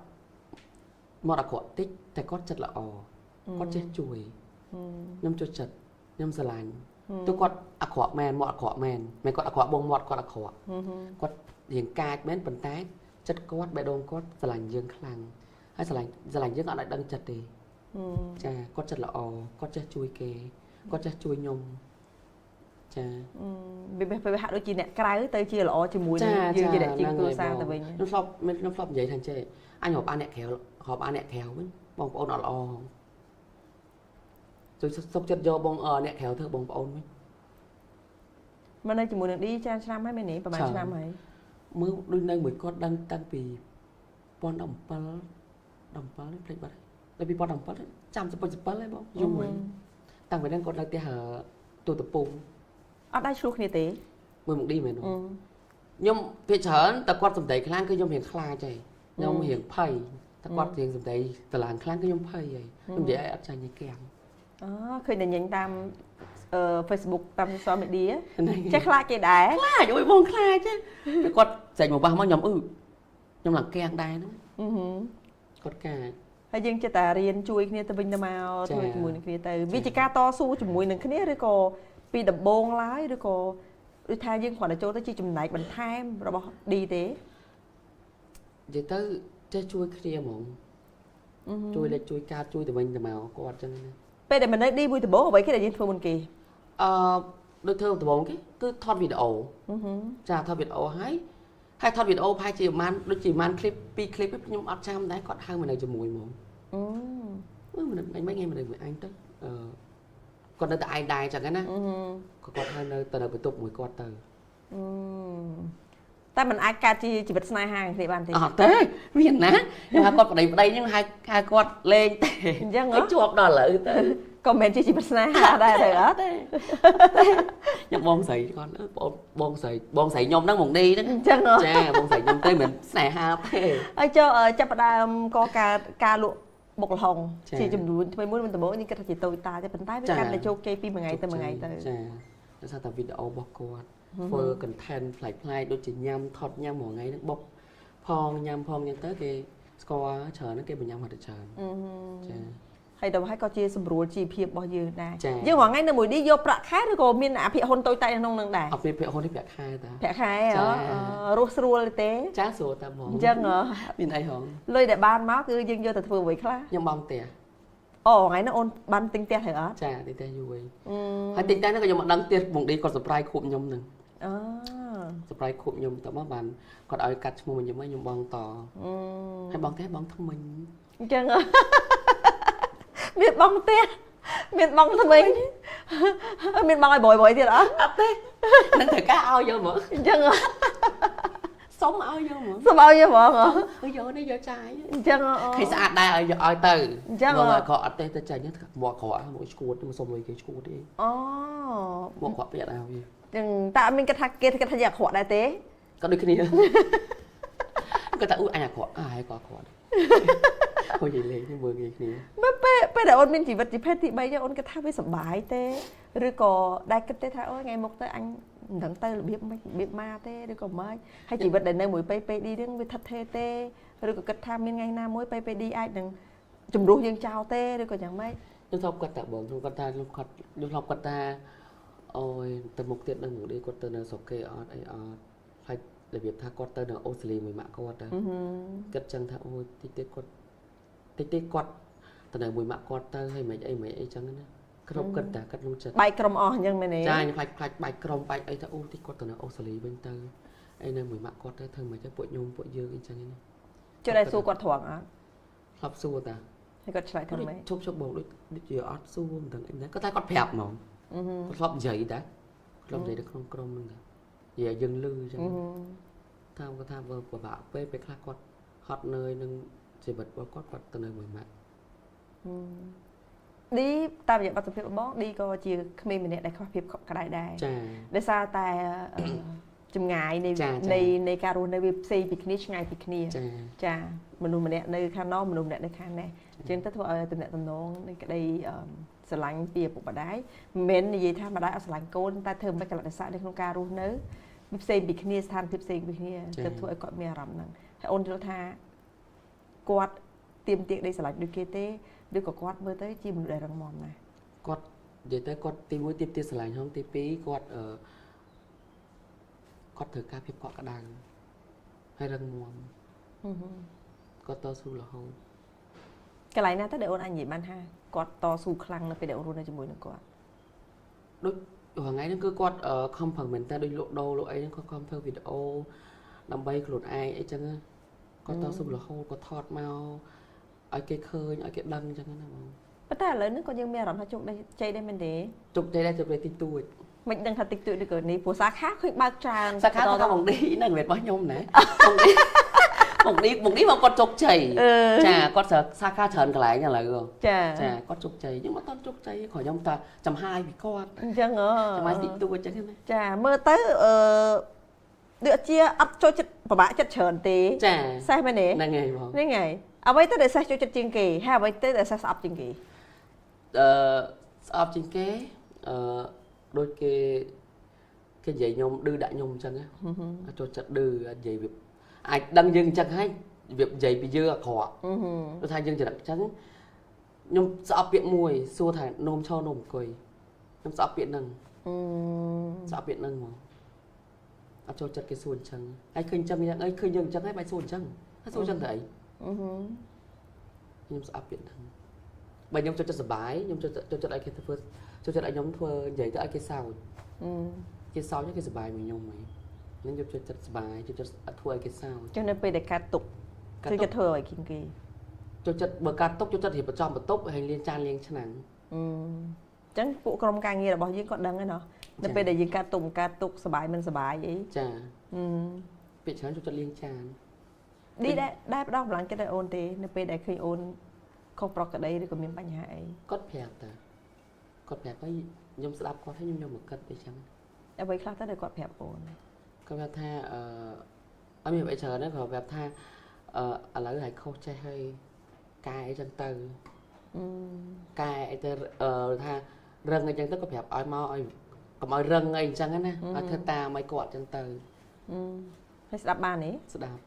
មកអាក្រក់តិចតែគាត់ចិត្តល្អគាត់ចេះជួយខ្ញុំចូលចិត្តខ្ញុំស្រឡាញ់ទោះគាត់អាក្រក់មែនមកអាក្រក់មែនមិនគាត់អាក្រក់បងមាត់គាត់អាក្រក់គាត់រៀងកាចមែនប៉ុន្តែចិត្តគាត់បេះដូងគាត់ស្រឡាញ់យើងខ្លាំងហើយស្រឡាញ់យើងអត់ឲ្យដឹងចិត្តទេចាគាត់ចិត្តល្អគាត់ចេះជួយគេគាត់ចេះជួយខ្ញុំចាវាហាក់ដូចជាអ្នកក្រៅទៅជាល្អជាមួយនឹងយើងជាអ្នកជាគ្រួសារទៅវិញខ្ញុំធ្លាប់និយាយថាចេះអញរាប់អានអ្នកក្រៅវិញបងប្អូនអត់ល្អជួយសុខចិត្តយកបងអ្នកក្រៅធ្វើបងប្អូនវិញមកនៅជាមួយនឹងឌីច្រើនឆ្នាំហើយមែនទេប្រហែលឆ្នាំហើយ mới đôi nơi mới có đăng tăng vì bọn đồng pal lên plek bát tại vì bọn đồng pal chăm cho bọn pal lên bông dùng rồi tăng về đang còn đang tia hở tụi tập bùng ở đây luôn như thế mới một đi mày nó nhưng phía chở ta quát sầm tây khang cứ nhom hiền khla chạy nhom hiền pay ta quát hiền sầm tây ta làng khang cứ nhom pay vậy nhom vậy áp chạy như kèm khi này nhìn tam Facebook tam xóa mẹ đi á chắc khla cái đá khla rồi bông khla chứ cái quát chạy một ba má nhom nhom làng kèm đai nó quát cả hay dân cho ta riêng chui kia ta vinh ta mau thôi mùi kia ta vì chỉ ca to su chùm mùi nằng kia rồi cô vì đập bông lái rồi cô đi thay dân khoảng là chỗ tới chi chùm này bằng tham rồi bỏ đi thế vậy tới chơi chui kia mộng chui là chui ca chui từ mình từ màu quạt chân bây giờ mình nói đi vui từ bố vậy cái này dân phương mình kỳ đôi thương từ bố cái cứ thon video trả thon video hay thon video hay chỉ man clip nhưng ở trong đấy còn hai mình này chùm mùi mộng mình mấy nghe mình được anh tới còn nơi tại ai đài chẳng cái na còn hai nơi từ đầu bị tục mùi quạt từ ta mình ai ca chỉ vật snai hàng thì bạn thì thế miền ná nhưng hai con ở đây nhưng hai con lên cái chuột đỏ lợ comment chỉ vật snai hàng đây rồi á nhưng bông sậy con bông sậy nhom đang mộng đi đó chẳng hả cha bông sậy nhom tới mình snai ha thế ở cho chấp đam có ca lụa bột hồng chỉ chùm đuôi mấy muốn mình từ bố nhưng cái chỉ tôi ta cho bình tái với căn để cho cây pin một ngày tới sao ta video bọc quạt phơi content play đôi chỉ nhâm thọt nhâm một ngày nó bọc phong nhâm tới cái score chờ nó cái mình nhâm hoặc chờ hay đâu hay có chia sầm rùa chi phiệp bao nhiêu đây nhưng mà ngay nơi mùi đi vô bạc khác rồi cô miên áp hôn tôi tay nông nằng đài phiệp hôn thì bạc khai ta bạc khai hả rùa tế chá sủa ta mỏng chân hả miên ai hỏng lôi để ban máu cứ dưng vô từ vừa vậy khá nhưng bong tè ngay nó ôn ban tinh tè hả chà tinh tè vui hay tinh tè nó có dùng một đăng tiền bụng đi còn surprise khụm nhom nè surprise khụm nhom tao má bàn còn ở cắt mua mình mới nhom bong tò hay bong tè bong thông minh chân hả miệt bong tè miệt bong thông minh miệt bong ai bội thì đó nên thử cá ao vô mở chân hả sống ao vô mở sống ao vô mở hả vô nó vô trái chân hả khi sạch đây ở từ chân hả có ở đây tới trái nhất bỏ cỏ mỗi chuột nhưng mà xong rồi cái chuột đi bỏ cỏ bây giờ nào gì chừng ta mình cái thằng giặc khỏa đại tế có đôi khi cái ta anh cỏ ai cỏ thôi vậy liền nhưng vừa gì nè bây giờ ôn mình chỉ vật chỉ phết thì bây giờ ôn cái thang với sập bài tế rồi có đại cái tế thao ơi ngày một tới anh thằng tây là biết ma tế rồi còn mai hay chỉ vật để nơi mũi pe đi đứng với thật thê tế rồi có cái tham bên ngày nam mũi pe đi ai đừng chùm ruột dân chào tế rồi còn chẳng mấy lúc học ta bọn lúc học ta ôi từ một tiết đang ngủ đi con tên là sọc kê ở đây hay là việc tha con tên là Australia mười mạng con đó kết chân tha ôi tích quạt từ này mùi mạ quạt ta hay mấy ấy chẳng nữa không cần cả cắt luôn chật bay crom o nhưng mà này trai phải bay crom bay ấy ta ôi tích quạt từ này Australia bên ta ấy này mùi mạ quạt ta thường mà cho bội nhôm bội dưa cái chẳng nữa cho đây xu quạt thoảng á hấp xu ta hay quạt lại thằng mấy chụp bầu đứt chìa ót xu thằng em đấy có tay quạt phèp mà lọp giấy đã lọp giấy được không crom luôn giờ dừng lư chẳng tham có tham vợ của bà về khác quạt hot nơi nâng chỉ bật qua quạt từ nơi mùi mạ đi ta bây giờ bắt tập bó đi coi chia mình này đại kho phiệp cả đại đài để sao ta chừng ngày này cà rô này bị xây bị knit ngày bị knit chà mình luôn mình này nơi khăn nó mình luôn này khăn này trên tất cả từ này tầm nón này cái đây sờ lạnh bìa bụng bà đái men gì tha bà đái sờ lạnh côn ta thơm mấy cái loại sạ đây không cà rô nớ bị xây bị knit than bị xây bị knit tất cả cọ mè rầm nè ôn cho tha quạt tiêm tiện đây sờ lạnh được kia té đưa có quạt mới tới chim để răng mòn này quạt vậy tới quạt tiêm mới tiêm sờ lạnh không tiêm pí quạt ở quạt thử ca phép quạt cả đàn hay răng mòn quạt to su là không cái này na tới để ôn anh gì ban ha quạt to su khăng nó phải để ôn luôn cho mùi nó quạt đôi hoàng ấy nó cứ quạt ở không phần mình ta đôi lộ đâu lộ ấy nó có không theo video làm bay lột ai ấy chăng quạt to su là không có thọt màu ở cái khơi ở cái đăng chẳng hạn nào bất tài lớn nữa còn nhưng mẹ làm sao chụp đây chơi đây mình để chụp đây tin tuổi mình đang thật tích tụ được cái này của xa khác khuyên bao tràn xa khác có một đi là người bao nhôm này một đi mà con chục chảy chà con sợ xa khác trần cái này là rồi chà con chục chảy nhưng mà con chục chảy khỏi nhôm ta 120 bị con chẳng ngờ 120 bị tôi chẳng thế chà mơ tới đứa chia ấp cho chất và bã chất trần tí sai bên này này ngày à vậy tới để sai cho chất chiên kỳ hay vậy tới để sai ấp chiên kỳ ấp chiên kế đôi cái giày nhôm đưa đại nhôm chân á cho chất đưa giày việc ai đăng dân chân hay việc giày bị dưa khó tôi thay dân chỉ đặt trắng nhôm sợ biện mùi xua thải nôm cho nôm cười nhôm sợ biện nâng mà cho chất cái xuồng chân ai khơi chân như ấy khơi dân chân hay bài xuồng chân đấy nhôm sợ biện nâng bài nhôm cho chất bái nhôm cho chất ai cái thứ cho chất ai nhóm thua giày tới ai cái sao cái sau những cái bài mình nhung mày nên cho chất bài cho thua ai cái sao cho nên bây để cắt tục cho chất thua ai kinh kỳ cho chất bờ cắt tốc cho chất thì bờ trong bờ tốc hành liên tràn liên chân nặng chẳng phụ công ca nghe là bao nhiêu con đăng ấy nó nên bây để gì cắt tục bài mình bài vậy chà bị chán cho chất liên tràn đi đây đâu làm cái đây ôn thì nên bây để khi ôn không bọc ở đây thì có miếng bánh hại cốt phèp ấy nhung sẽ đáp có thấy nhung một cân đi chăng em với khác tới đây cốt phèp ôn có phèp tha ở miền bây giờ nó có phèp tha ở lại lại khâu chơi hơi cài chân từ cài tha rừng ở chân tức có phèp oi môi còn môi rừng ấy chân á nè ở thưa ta mấy cọt chân từ hay đáp ba này sẽ đáp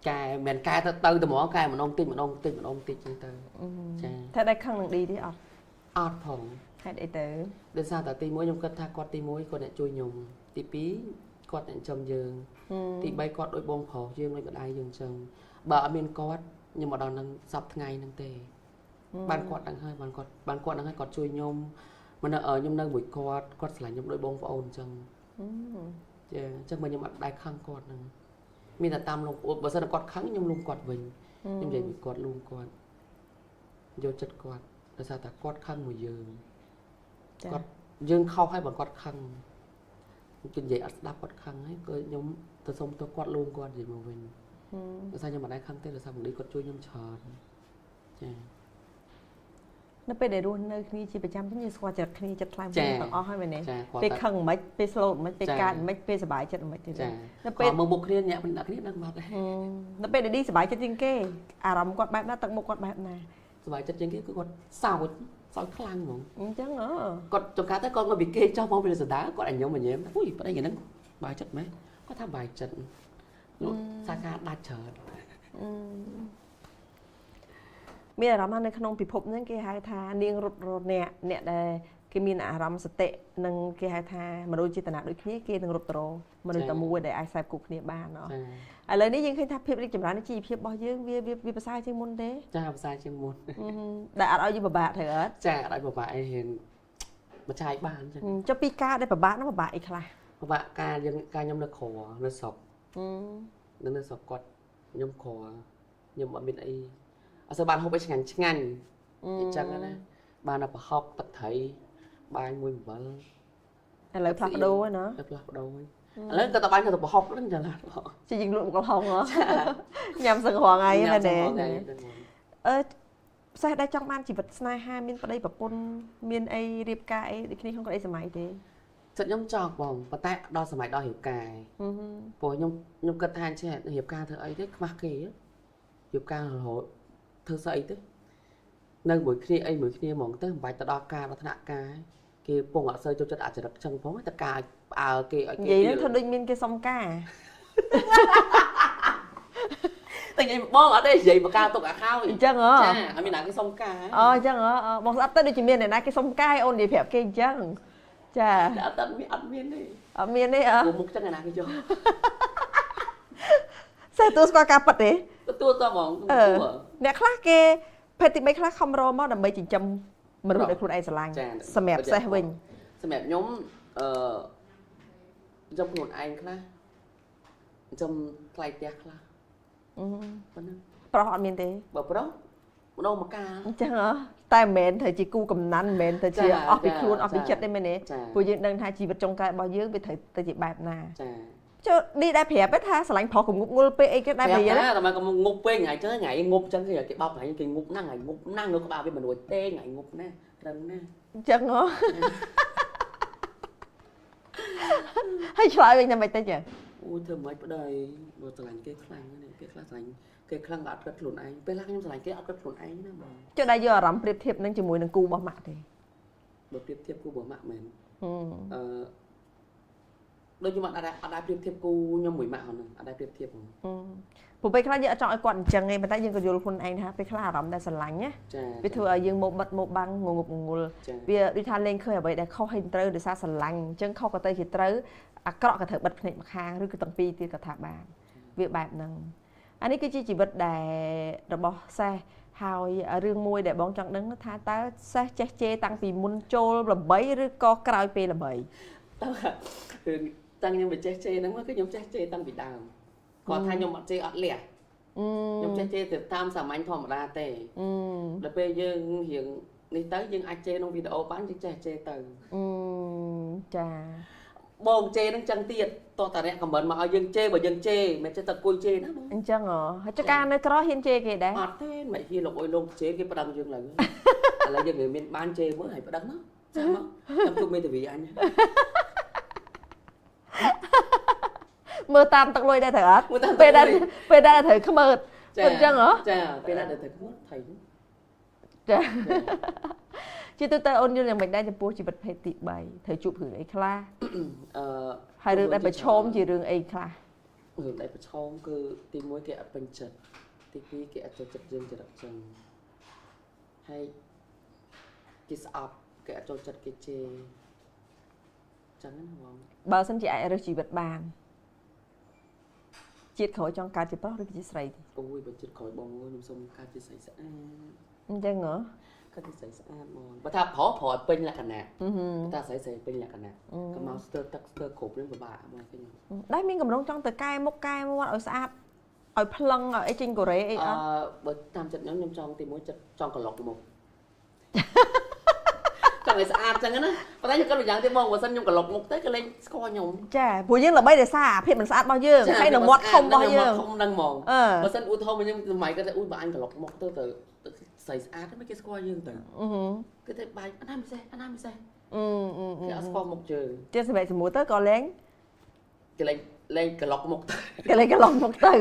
cài mình cài từ mỏ cài mình ôm tin chân từ thế đây không được đi đi ọt phòng hay để tới đến sao tại ti muối nhung cất tha quạt ti muối còn lại chui nhung ti pí quạt lại chầm dương ti bay quạt đôi bông phò dương lên cái đai dương chầm bờ miền quạt nhưng mà đòn năng sập ngày năng tề ban quạt đang hơi ban quạt đang hơi quạt chui nhung mà nó ở nhung đang buổi quạt là nhung đôi bông phò ồn chầm chắc mà nhung mặt đai khăng quạt năng mi là tam lông bữa sau là quạt khăng nhung lông quạt bình nhung để bị quạt luôn quạt vô chất quạt là sao ta quạt khăng mùi dương quạt dương khâu hay bằng quạt khăng trên vậy đáp quạt khăng ấy cơ nhóm tôi xong tôi quạt luôn quạt gì mà mình là sao nhưng mà đai khăng thế là sao mình đi quạt chui nhóm tròn nóไปได้รุ่นnơi khi chỉ phải chăm như qua chật khi chật lại mìnhต้องอ้อให้มันเนี่ยไปขังไม่ไปสโลดไม่ไปการไม่ไปสบายจัดไม่จัดnó ไปมือบุกเรียนเนี่ยมันนักเรียนนักมาเลย nó ไปได้ดีสบายจัดจริงเก้อารมณ์กอดแบบนั้นตั้งมุกกอดแบบนั้นสบายจัดจริงเก้คือกอดสาวคลั่งหนู chắc nữa กอดจนกระทั่งcon bị kê cho mong bây giờ đáกอดảnh nhóm mà nhém ui ở đây người nắng bài chất mấy có tham bài chất xa xa đa chờ มีอารมณ์ในขนมปีพบนั่นคือหายทาเนียงรถเนี่ยได้คือมีอารมณ์สเตะนั่งคือหายทามาดูจิตนาโดยที่คือนั่งรถโตมาดูตะมูได้ไอซ์กุกเนี่ยบ้านเนาะอะไรนี่ยังเคยทับเพียบได้จำร้านนี่จีเพียบบ่อยยังวิภาษาเชียงมุนเด้จ้าภาษาเชียงมุนได้อะไรอยู่บ่าเถอะจ้าอะไรบ่าไอเห็นมาใช้บ้านจ้ะเจ้าปีกาได้บ่าน้ำบ่าอีกค่ะบ่าการยังการยำเนื้อขอเนื้อศพเนื้อศพกอดยำขอยำบะเป็นไอsao bạn không phải ngành chắc đó bạn là học tập thấy bạn nguyên một lấy plug đô nữa lấy cái tập bạn tập học đó giờ là chỉ dừng luận còn không hả nhằm sừng hoàng ấy là nè sao đây trong ban chỉ vật snai hai miền ở đây và pôn miền ấy điệp cài đi khi không có đây sớm thế thật nhung tròn vòng và tại đo sớm đo hiểu cài của nhung cật than chứ hiểu ca thợ ấy đấy mặc kỳ hiểu ca là hội thơ sậy thế nâng buổi kia mong tới bài ta đo ca nó thạ ca kia bông ở sơi cho chất chỉ được chân phố tất cả kia vậy nó thôi đinh miên kia sông ca tình vậy bông ở đây vậy mà ca tục cả khao chân hả à mình nói cái sông ca chân hả bông sắp tới đi chuyện miền này cái sông ca ôn đi phèo kia chân chà đã tận ăn miên đi ở miên đấy à một chân này nào cho sao tôi qua ca bật đấy tôi mong nè khác kia phải tìm mấy khác không rồi mà đầm mấy chỉ châm mà rồi để khuôn ai sờ lăng sầm mẹp xe vinh sầm mẹp nhóm trong một anh khác trong tay tẹt là pro họ miền thế bảo pro đâu mà ca chẳng hả តែមិនមែនត្រូវជាគូកំណាន់មិនមែនទៅជាអស់ពីខ្លួនអស់ពីចិត្តទេមែនទេព្រោះយើងដឹងថាជីវិតចុងក្រោយរបស់យើងវាត្រូវទៅជាបែបណាចាចូលនេះដែរប្រាប់ថាស្រឡាញ់ប្រុសកងប់ងុលពេកអីគេដែរប្រាប់តែតែមកងប់ពេកថ្ងៃចឹងថ្ងៃងប់ចឹងគេបោកថ្ងៃគេងប់ណាស់ថ្ងៃងប់ណាស់នៅក្បាលវាមនុស្សទេថ្ងៃងប់ណាស់ត្រឹមណាអញ្ចឹងហ៎ហើយឆ្លើយវិញតែមិនតិចចឹងអូធ្វើមិនប្តីបើស្រឡាញ់គេខ្លាំងណាស់គេខ្លាំងស្រឡាញ់គេខ្លាំងអត់គិតខ្លួនឯងពេលខ្លះខ្ញុំស្រឡាញ់គេអត់គិតខ្លួនឯងណាបងចុះដែរយកអារម្មណ៍ប្រៀបធៀបនឹងជាមួយនឹងគូរបស់ម៉ាក់ទេបើប្រៀបធៀបគូរបស់ម៉ាក់មែនដូចខ្ញុំអត់ដែរប្រៀបធៀបគូខ្ញុំមួយម៉ាក់ហ្នឹងអត់ដែរប្រៀបធៀបហ្នឹងព្រោះពេលខ្លះយើងអត់ចង់ឲ្យគាត់អញ្ចឹងទេប៉ុន្តែយើងក៏យល់ខ្លួនឯងថាពេលខ្លះអារម្មណ៍ដែលស្រឡាញ់ណាវាធ្វើឲ្យយើងមកបិទមកបាំងងងប់ងងុលវាដូចថាលេងឃើញអ្វីដែលខុសហើយត្រូវដោយសារស្រឡាញ់អញ្ចឹងខុសក៏ទៅជាត្រូវអាក្រក់ក៏ត្រូវបិទភ្នែកម្ខាងឬក៏ទាំងពីរទៀតក៏ថាបានវាបែបហ្នឹងអានេះគឺជាជីវិតដែលរបស់សេះហើយរឿងមួយដែលបងចង់ដឹងថាតើសេះចេះជេរតាំងពីមុនចូលល្បីឬក៏ក្រោយពេលល្បីតើរឿងតាំងខ្ញុំទៅចេះជេរហ្នឹងគឺខ្ញុំចេះជេរតាំងពីដើមគាត់ថាខ្ញុំអត់ជេរអត់លះខ្ញុំចេះជេរទៅតាមសាមញ្ញធម្មតាទេដល់ពេលយើងរៀងនេះទៅយើងអាចជេរក្នុងវីដេអូបានយើងចេះជេរទៅចាបងជេរនឹងចឹងទៀតតោះតាអ្នកខមមិនមកឲ្យយើងជេរបើយើងជេរមិនចេះតែគួយជេរណាបងអញ្ចឹងហើយចការនៅក្រហ៊ានជេរគេដែរអត់ទេមិនហ៊ានលោកអុយលោកជេរគេប្តឹងយើងឡើយឥឡូវយើងមានបានជេរមើលហើយប្តឹងណាចាំមកខ្ញុំជួបមេធាវីអញមើលតាមទឹកលុយដែរត្រូវអត់ពេលដែលត្រូវខ្មើតអញ្ចឹងហ៎ចាពេលដែលត្រូវខ្មើតថៃចាជាទូទៅអូនយល់យ៉ាងម៉េចដែរចំពោះជីវិតភេទទី3ត្រូវជួបរឿងអីខ្លះហើយរឿងដែលប្រឈមជារឿងអីខ្លះរឿងដែលប្រឈមគឺទី1គេអត់ពេញចិត្តទី2គេអត់ចូលចិត្តយើងចរិតចឹងហើយគេស្អប់គេអត់ចូលចិត្តគេជេរចឹងណាបងបើសិនជាអាចរើសជីវិតបានជាតិក្រោយចង់កើតជាប្រុសឬជាស្រីទេអូយបើជាតិក្រោយបងអើយខ្ញុំសុំកើតជាស្រីស្អាតអញ្ចឹងហ៎គាត់និយាយស្អាតហ្មងបើថាប្រុសពេញលក្ខណៈតែស្រីពេញលក្ខណៈក៏មកស្ទើរទឹកស្ទើរគ្រប់នឹងពិបាកមកឃើញដែរមានកម្រងចង់ទៅកែមុខកែមាត់ឲ្យស្អាតឲ្យភ្លឹងឲ្យអីចេញកូរ៉េអីអត់បើតាមចិត្តខ្ញុំចង់ទី1ចិត្តចង់ក្លុកមុខចង់ឲ្យស្អាតចឹងណាប៉ុន្តែខ្ញុំគាត់ម្យ៉ាងទៀតបងបើសិនខ្ញុំក្លុកមុខទៅគេលេងស្គាល់ខ្ញុំចាព្រោះយើងល្បីដោយសារភាពមិនស្អាតរបស់យើងហើយនឹងមាត់ធំរបស់យើងធំហ្នឹងហ្មងបើសិនឧទាហរណ៍ខ្ញុំសម័យគាត់ថាបើអញក្លុកមុខទៅស្រីស្អាតមិនគេស្គាល់យើងទៅគេទៅបាយអាណាមិនសេះអាណាមិនសេះគេអត់ស្គាល់មុខយើងទៀតសម្រាប់ជាមួយទៅក៏លេងគេលេងក្លុកមុខទៅគេលេងក្លុកមុខទៅ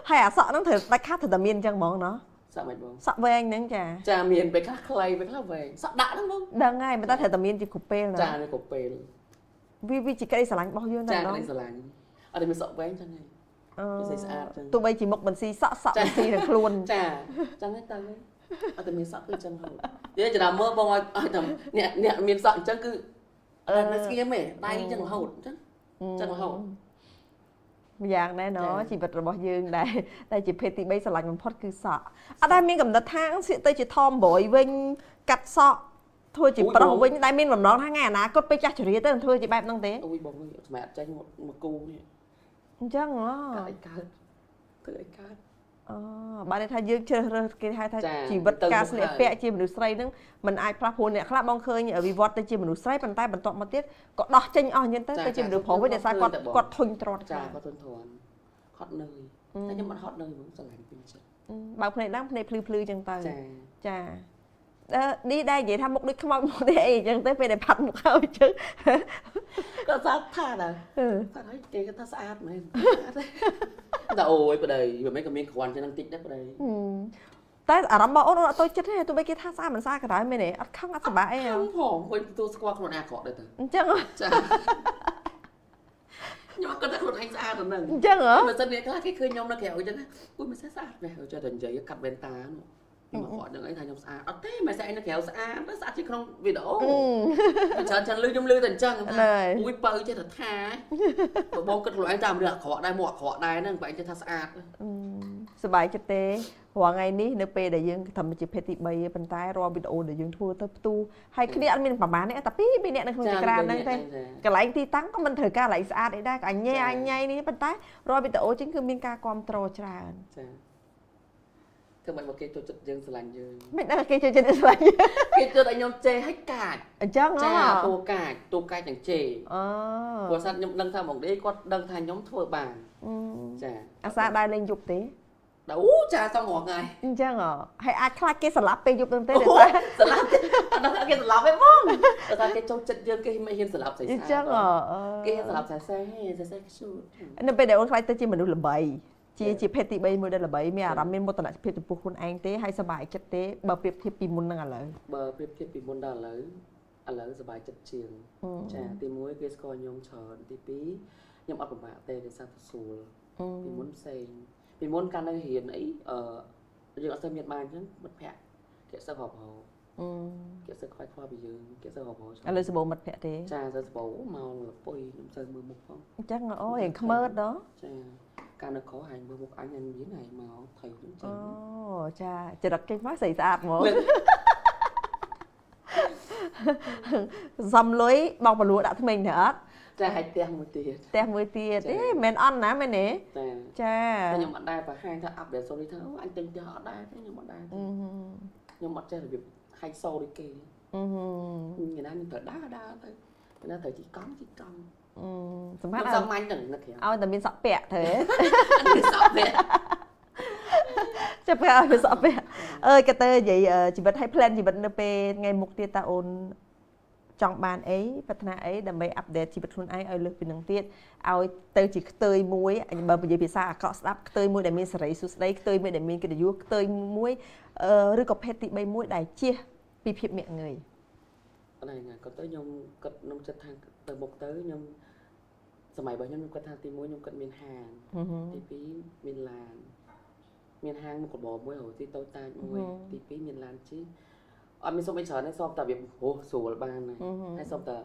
ហើយអាសក់ហ្នឹងត្រូវដាច់ខាត់ត្រូវតែមានអញ្ចឹងហ្មងណាសក់មិនបងសក់វែងហ្នឹងចាមានពេលខ្លះខ្លីពេលខ្លះវែងសក់ដាក់ហ្នឹងបងដឹងហើយមិនតែត្រូវតែមានជាគ្រប់ពេលណាចាមានគ្រប់ពេលវាជាក្តីស្រឡាញ់របស់យើងដែរចាក្តីស្រឡាញ់អត់មានសក់វែងចឹងហើយស្អាតចឹងទោះបីជាមុខមិនស៊ីសក់មិនស៊ីនឹងខ្លួនចាចឹងទៅអត់តែមានសក់គឺចឹងហើយនិយាយចំណាំមើលបងឲ្យតែអ្នកមានសក់អញ្ចឹងគឺអត់ស្គៀមទេដៃចឹងរហូតចឹងរហូតម្យ៉ាងដែរណជីវិតរបស់យើងដែលជាភេទទី3ស្រឡាញ់បំផុតគឺសក់អត់ដែលមានកំណត់ថាស្លៀកទៅជា Tomboy វិញកាត់សក់ធ្វើជាប្រុសវិញដែលមានបំណងថាថ្ងៃអនាគតពេលចាស់ជរាទៅនឹងធ្វើជាបែបហ្នឹងទេអូយបងសម្រាប់ចាញ់មកគូនេះអញ្ចឹងកាត់ឲ្យកើតធ្វើឲ្យកើតបានន័យថាយើងជ្រើសរើសគេហៅថាជីវិតការស្លៀកពាក់ជាមនុស្សស្រីហ្នឹងมันអាចផ្លាស់ប្ដូរអ្នកខ្លះបងឃើញវិវត្តទៅជាមនុស្សស្រីប៉ុន្តែបន្ទាប់មកទៀតក៏ដោះចេញអស់អញ្ចឹងទៅជាមនុស្សប្រុសវិញដោយសារគាត់ធុញទ្រាន់ចាគាត់ធុញទ្រាន់ហត់នឿយតែខ្ញុំមិនហត់នឿយហ្មងស្រឡាញ់ពេញចិត្តបើភ្នែកដើមភ្នែកភ្លឺអញ្ចឹងទៅចានេះដែរនិយាយថាមុខដូចខ្មោចមុខនេះអីអញ្ចឹងទៅពេលដែលផាត់មុខហើយអញ្ចឹងគាត់ស្អាតថាដែរផាត់ហើយគេគាត់ថាស្អាតមែនតែអូយប្តីវាមិនក៏មានគ្រាន់ចឹងតិចដែរប្តីតែអារម្មណ៍របស់អូនអត់ទៅចិត្តទេទោះបីគេថាស្អាតមិនស្អាតក៏ដោយមែនទេអត់ខឹងអត់សប្បាយអីផងវិញទទួលស្គាល់ខ្លួនអាក្រក់ដែរទៅអញ្ចឹងចាខ្ញុំគាត់តែខ្លួនឯងស្អាតទៅនឹងអញ្ចឹងហ៎បើសិនវាខ្លះគេឃើញខ្ញុំនៅក្រៅអញ្ចឹងអូយមិនស្អាតដែរចេះតែនិយាយកាត់វ៉ែនតានោះខ្ញុំគាត់ដឹងអីថាខ្ញុំស្អាតអត់ទេមិនស្អាតនៅក្រៅស្អាតស្អាតជាក្នុងវីដេអូច្រើនលឺខ្ញុំលឺតែអញ្ចឹងអូយបើចេះតែថាបងគិតខ្លួនឯងតាមរឿងអាក្រក់ដែរមកអាក្រក់ដែរហ្នឹងបើឯងចេះថាស្អាតសប្បាយចិត្តទេរាល់ថ្ងៃនេះនៅពេលដែលយើងធ្វើជាភេទទី3ប៉ុន្តែរាល់វីដេអូដែលយើងធ្វើទៅផ្ទុះហើយគ្នាអត់មានប្រហែលអ្នកតែ2 3អ្នកនៅក្នុងចក្រានហ្នឹងទេកន្លែងទីតាំងក៏មិនត្រូវការកន្លែងស្អាតអីដែរអញញ៉ៃនេះប៉ុន្តែរាល់វីដេអូជាងគឺមានការគ្រប់គ្រងច្រើនចាធ្វើ ធ្វើមិនមកគេចូលចិត្តយើងស្រឡាញ់យើងមិនដឹងគេចូលចិត្តស្រឡាញ់គេចូលតែខ្ញុំចេះឲ្យកាចអញ្ចឹងចាតួកាចទាំងជេព្រោះសាត់ខ្ញុំដឹងថាមកដេគាត់ដឹងថាខ្ញុំធ្វើបានចាអាសាដែរលេងយប់ទេអូចាសងរងថ្ងៃអញ្ចឹងហើយអាចខ្លាចគេស្លាប់ពេលយប់នឹងទេតែស្លាប់អត់ដឹងថាគេស្លាប់ទេបងតែគេចូលចិត្តយើងគេមិនហ៊ានស្លាប់ស្អីអញ្ចឹងគេហ៊ានស្លាប់សរសៃខ្ជូតនៅពេលដែលអូនខ្លាចទៅជាមនុស្សល្បីជាភេទទី3មួយដែលល្បីមានអារម្មណ៍មានមោទនភាពចំពោះខ្លួនឯងទេហើយសប្បាយចិត្តទេបើប្រៀបធៀបពីមុននឹងឥឡូវបើប្រៀបធៀបពីមុនដល់ឥឡូវសប្បាយចិត្តជាងចាទី1គេស្គាល់ខ្ញុំច្រើនទី2ខ្ញុំអត់ពិបាកទេដោយសារទៅស្រួលពីមុនផ្សេងពីមុនកាលនៅរៀនអីយើងអត់សូវមានបានអញ្ចឹងមិត្តភក្តិគេសើហបហោគេសើខ្វាយខ្វល់ពីយើងគេសើហបហោឥឡូវសបោមិត្តភក្តិទេចាសបោមកលពុយខ្ញុំសូវមើលមុខផងអញ្ចឹងអូរៀងខ្មើតដល់ចាកាលនៅក្រហែងមើលមុខអញមានហើយមកថៃខ្ញុំចឹងអូចាចរិតចេញមកស្អាតស្អាតហ្មងសំលុយបងបលួដាក់ថ្មីទៅអត់ចាឲ្យផ្ទះមួយទៀតទេមិនអន់ណាមែនទេចាខ្ញុំអត់ដែរបង្ហាញថាអាប់ដេតសូនីថាអញទិញផ្ទះអត់ដែរទេខ្ញុំអត់ដែរខ្ញុំអត់ចេះរបៀបហៃសូដូចគេគេណាខ្ញុំត្រូវដើរទៅគេណាត្រូវជីកង់សម្រាប់សាមញ្ញហ្នឹងឲ្យតែមានសក់ពាក់ទៅមានសក់ពាក់ចាប់ឲ្យមានសក់ពាក់ក៏ទៅនិយាយជីវិតឲ្យ plan ជីវិតនៅពេលថ្ងៃមុខទៀតតាអូនចង់បានអីប្រាថ្នាអីដើម្បីអាប់ដេតជីវិតខ្លួនឯងឲ្យលើសពីនឹងទៀតឲ្យទៅជាខ្ទើយមួយបើនិយាយភាសាអាក្រក់ស្ដាប់ខ្ទើយមួយដែលមានសេរីសុស្ដីខ្ទើយមួយដែលមានកិត្តិយសខ្ទើយមួយឬក៏ភេទទី3មួយដែលជៀសពីភាពមាក់ងាយហ្នឹងហើយគាត់ទៅខ្ញុំគាត់នឹងចិត្តថាទៅមុខទៅខ្ញុំសម័យរបស់ខ្ញុំគាត់ថាទី1ខ្ញុំគាត់មានហាងទី2មានឡានមានហាងមុខរបរមួយរហូតទីតូចតាចមួយទី2មានឡានជិះអត់មានសុំអីច្រើនទេសុំតែវាស្រួលបានហើយសុំតែ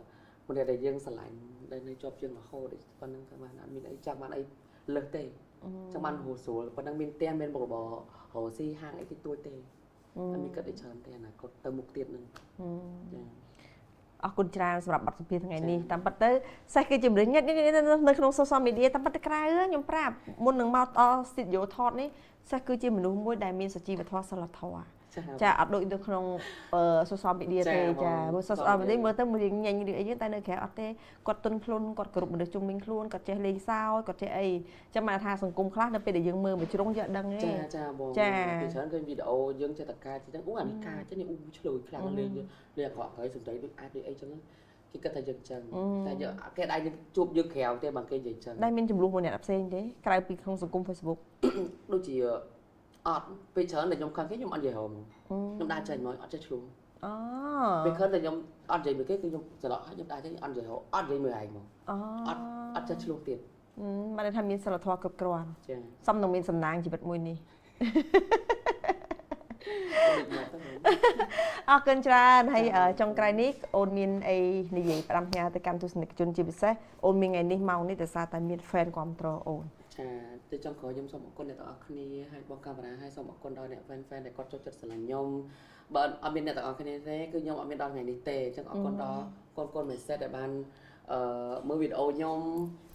មនុស្សដែលយើងស្រឡាញ់ដែលនៅជាប់ជាងរហូតប៉ុណ្ណឹងតែបានអត់មានអីចាំបានអីលើសទេចាំបានស្រួលប៉ុណ្ណឹងមានផ្ទះមានមុខរបររកស៊ីហាងអីតិចតួចទេអត់មានគិតអីច្រើនទេអនាគតទៅមុខទៀតនឹងចាអរគុណច្រើនសម្រាប់បទសម្ភាសន៍ថ្ងៃនេះតាមពិតទៅសេះគឺជំរិញនៅក្នុង social media តាមពិតទៅក្រៅខ្ញុំប្រាប់មុននឹងមកដល់ studio ថតនេះសេះគឺជាមនុស្សមួយដែលមានសុជីវធម៌សិលធម៌ចាអត់ដូចនៅក្នុង social media ទេចាមើល social media មើលទៅរៀងញញរឿងអីតែនៅក្រៅអត់ទេគាត់ទុនខ្លួនគាត់គ្រប់មនុស្សជុំវិញខ្លួនគាត់ចេះលេងសើចគាត់ចេះអីចាំមកថាសង្គមខ្លះនៅពេលដែលយើងមើលមួយជ្រុងយើងអត់ដឹងទេចាបងចាពីច្រើនឃើញវីដេអូយើងចេះតែការចឹងអានេះការចឹងនេះឆ្លើយខ្លាំងលេងអាក្រក់ហើយសំដីដូចអាចដូចអីចឹងគេគិតថាយើងចឹងតែយើងគេអាចជួបយើងក្រៅទេបើគេនិយាយចឹងដែលមានចំនួនមួយអ្នកផ្សេងទេក្រៅពីក្នុងសង្គម Facebook ដូចជាអត់ពេលច្រើនតែខ្ញុំខឹងគេខ្ញុំអត់និយាយហមខ្ញុំដើរចេញមកអត់ចេះឆ្លងពេលខឹងតែខ្ញុំអត់និយាយមួយគេគឺខ្ញុំច្រឡំខ្ញុំដើរចេញអត់និយាយហមអត់និយាយមួយឯងមកអត់ចេះឆ្លងទៀតបានថាមានសិលធម៌គ្រប់គ្រាន់ចាសំនឹងមានសំណាងជីវិតមួយនេះអរគុណច្រើនហើយចុងក្រោយនេះអូនមានអីនិយាយផ្ដាំផ្ញើទៅកាន់ទស្សនិកជនជាពិសេសអូនមានថ្ងៃនេះម៉ោងនេះដោយសារតែមាន fan គ្រប់គ្រងអូនចាទៅចុងក្រោយខ្ញុំសូមអរគុណអ្នកទាំងអស់គ្នាហើយបងកាមេរ៉ាហើយសូមអរគុណដល់អ្នក fan ដែលគាត់ចូលចិត្តស្រឡាញ់ខ្ញុំបើអត់មានអ្នកទាំងអស់គ្នាទេគឺខ្ញុំអត់មានដល់ថ្ងៃនេះទេអញ្ចឹងអរគុណដល់កូនមេសេតដែលបានមើលវីដេអូខ្ញុំ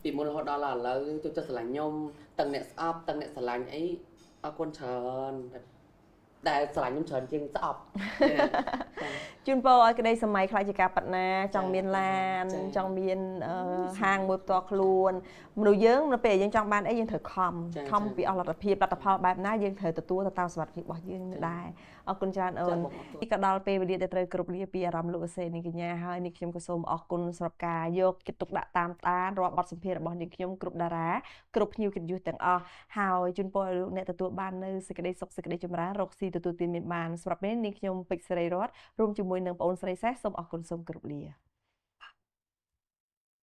ពីមុនរហូតដល់ឥឡូវចូលចិត្តស្រឡាញ់ខ្ញុំទាំងអ្នកស្អប់ទាំងអ្នកស្រឡាញ់អីអរគុណច្រើនដែលស្រឡាញ់ខ្ញុំច្រើនជាងស្អប់ជូនពរឲ្យក្តីសម័យខ្លាចជាការប៉ាត់ណាចង់មានឡានចង់មានហាងមួយផ្ទាល់ខ្លួនមនុស្សយើងនៅពេលយើងចង់បានអីយើងត្រូវខំពីអស់លទ្ធភាពលទ្ធផលបែបណាយើងត្រូវទទួលទៅតាមសមត្ថភាពរបស់យើងដែរអរគុណច្រើនអូននេះក៏ដល់ពេលវេលាដែលត្រូវគ្រប់លាពីអារម្មណ៍លោកអសេនាងកញ្ញាហើយនេះខ្ញុំក៏សូមអរគុណសម្រាប់ការយកចិត្តទុកដាក់តាមដានរាល់បទសម្ភាសន៍របស់នាងខ្ញុំគ្រប់តារាគ្រប់ភ្ញៀវកិត្តិយសទាំងអស់ហើយជូនពរឲ្យលោកអ្នកទទួលបាននូវសេចក្តីសុខសេចក្តីចម្រើនរកស៊ីទទួលទានមានបានសម្រាប់នេះនាងខ្ញុំពេជ្រសេរីរតន៍រួមជាមួយនឹងបងអូនស្រីសេះសូមអរគុណសូមគោរពលា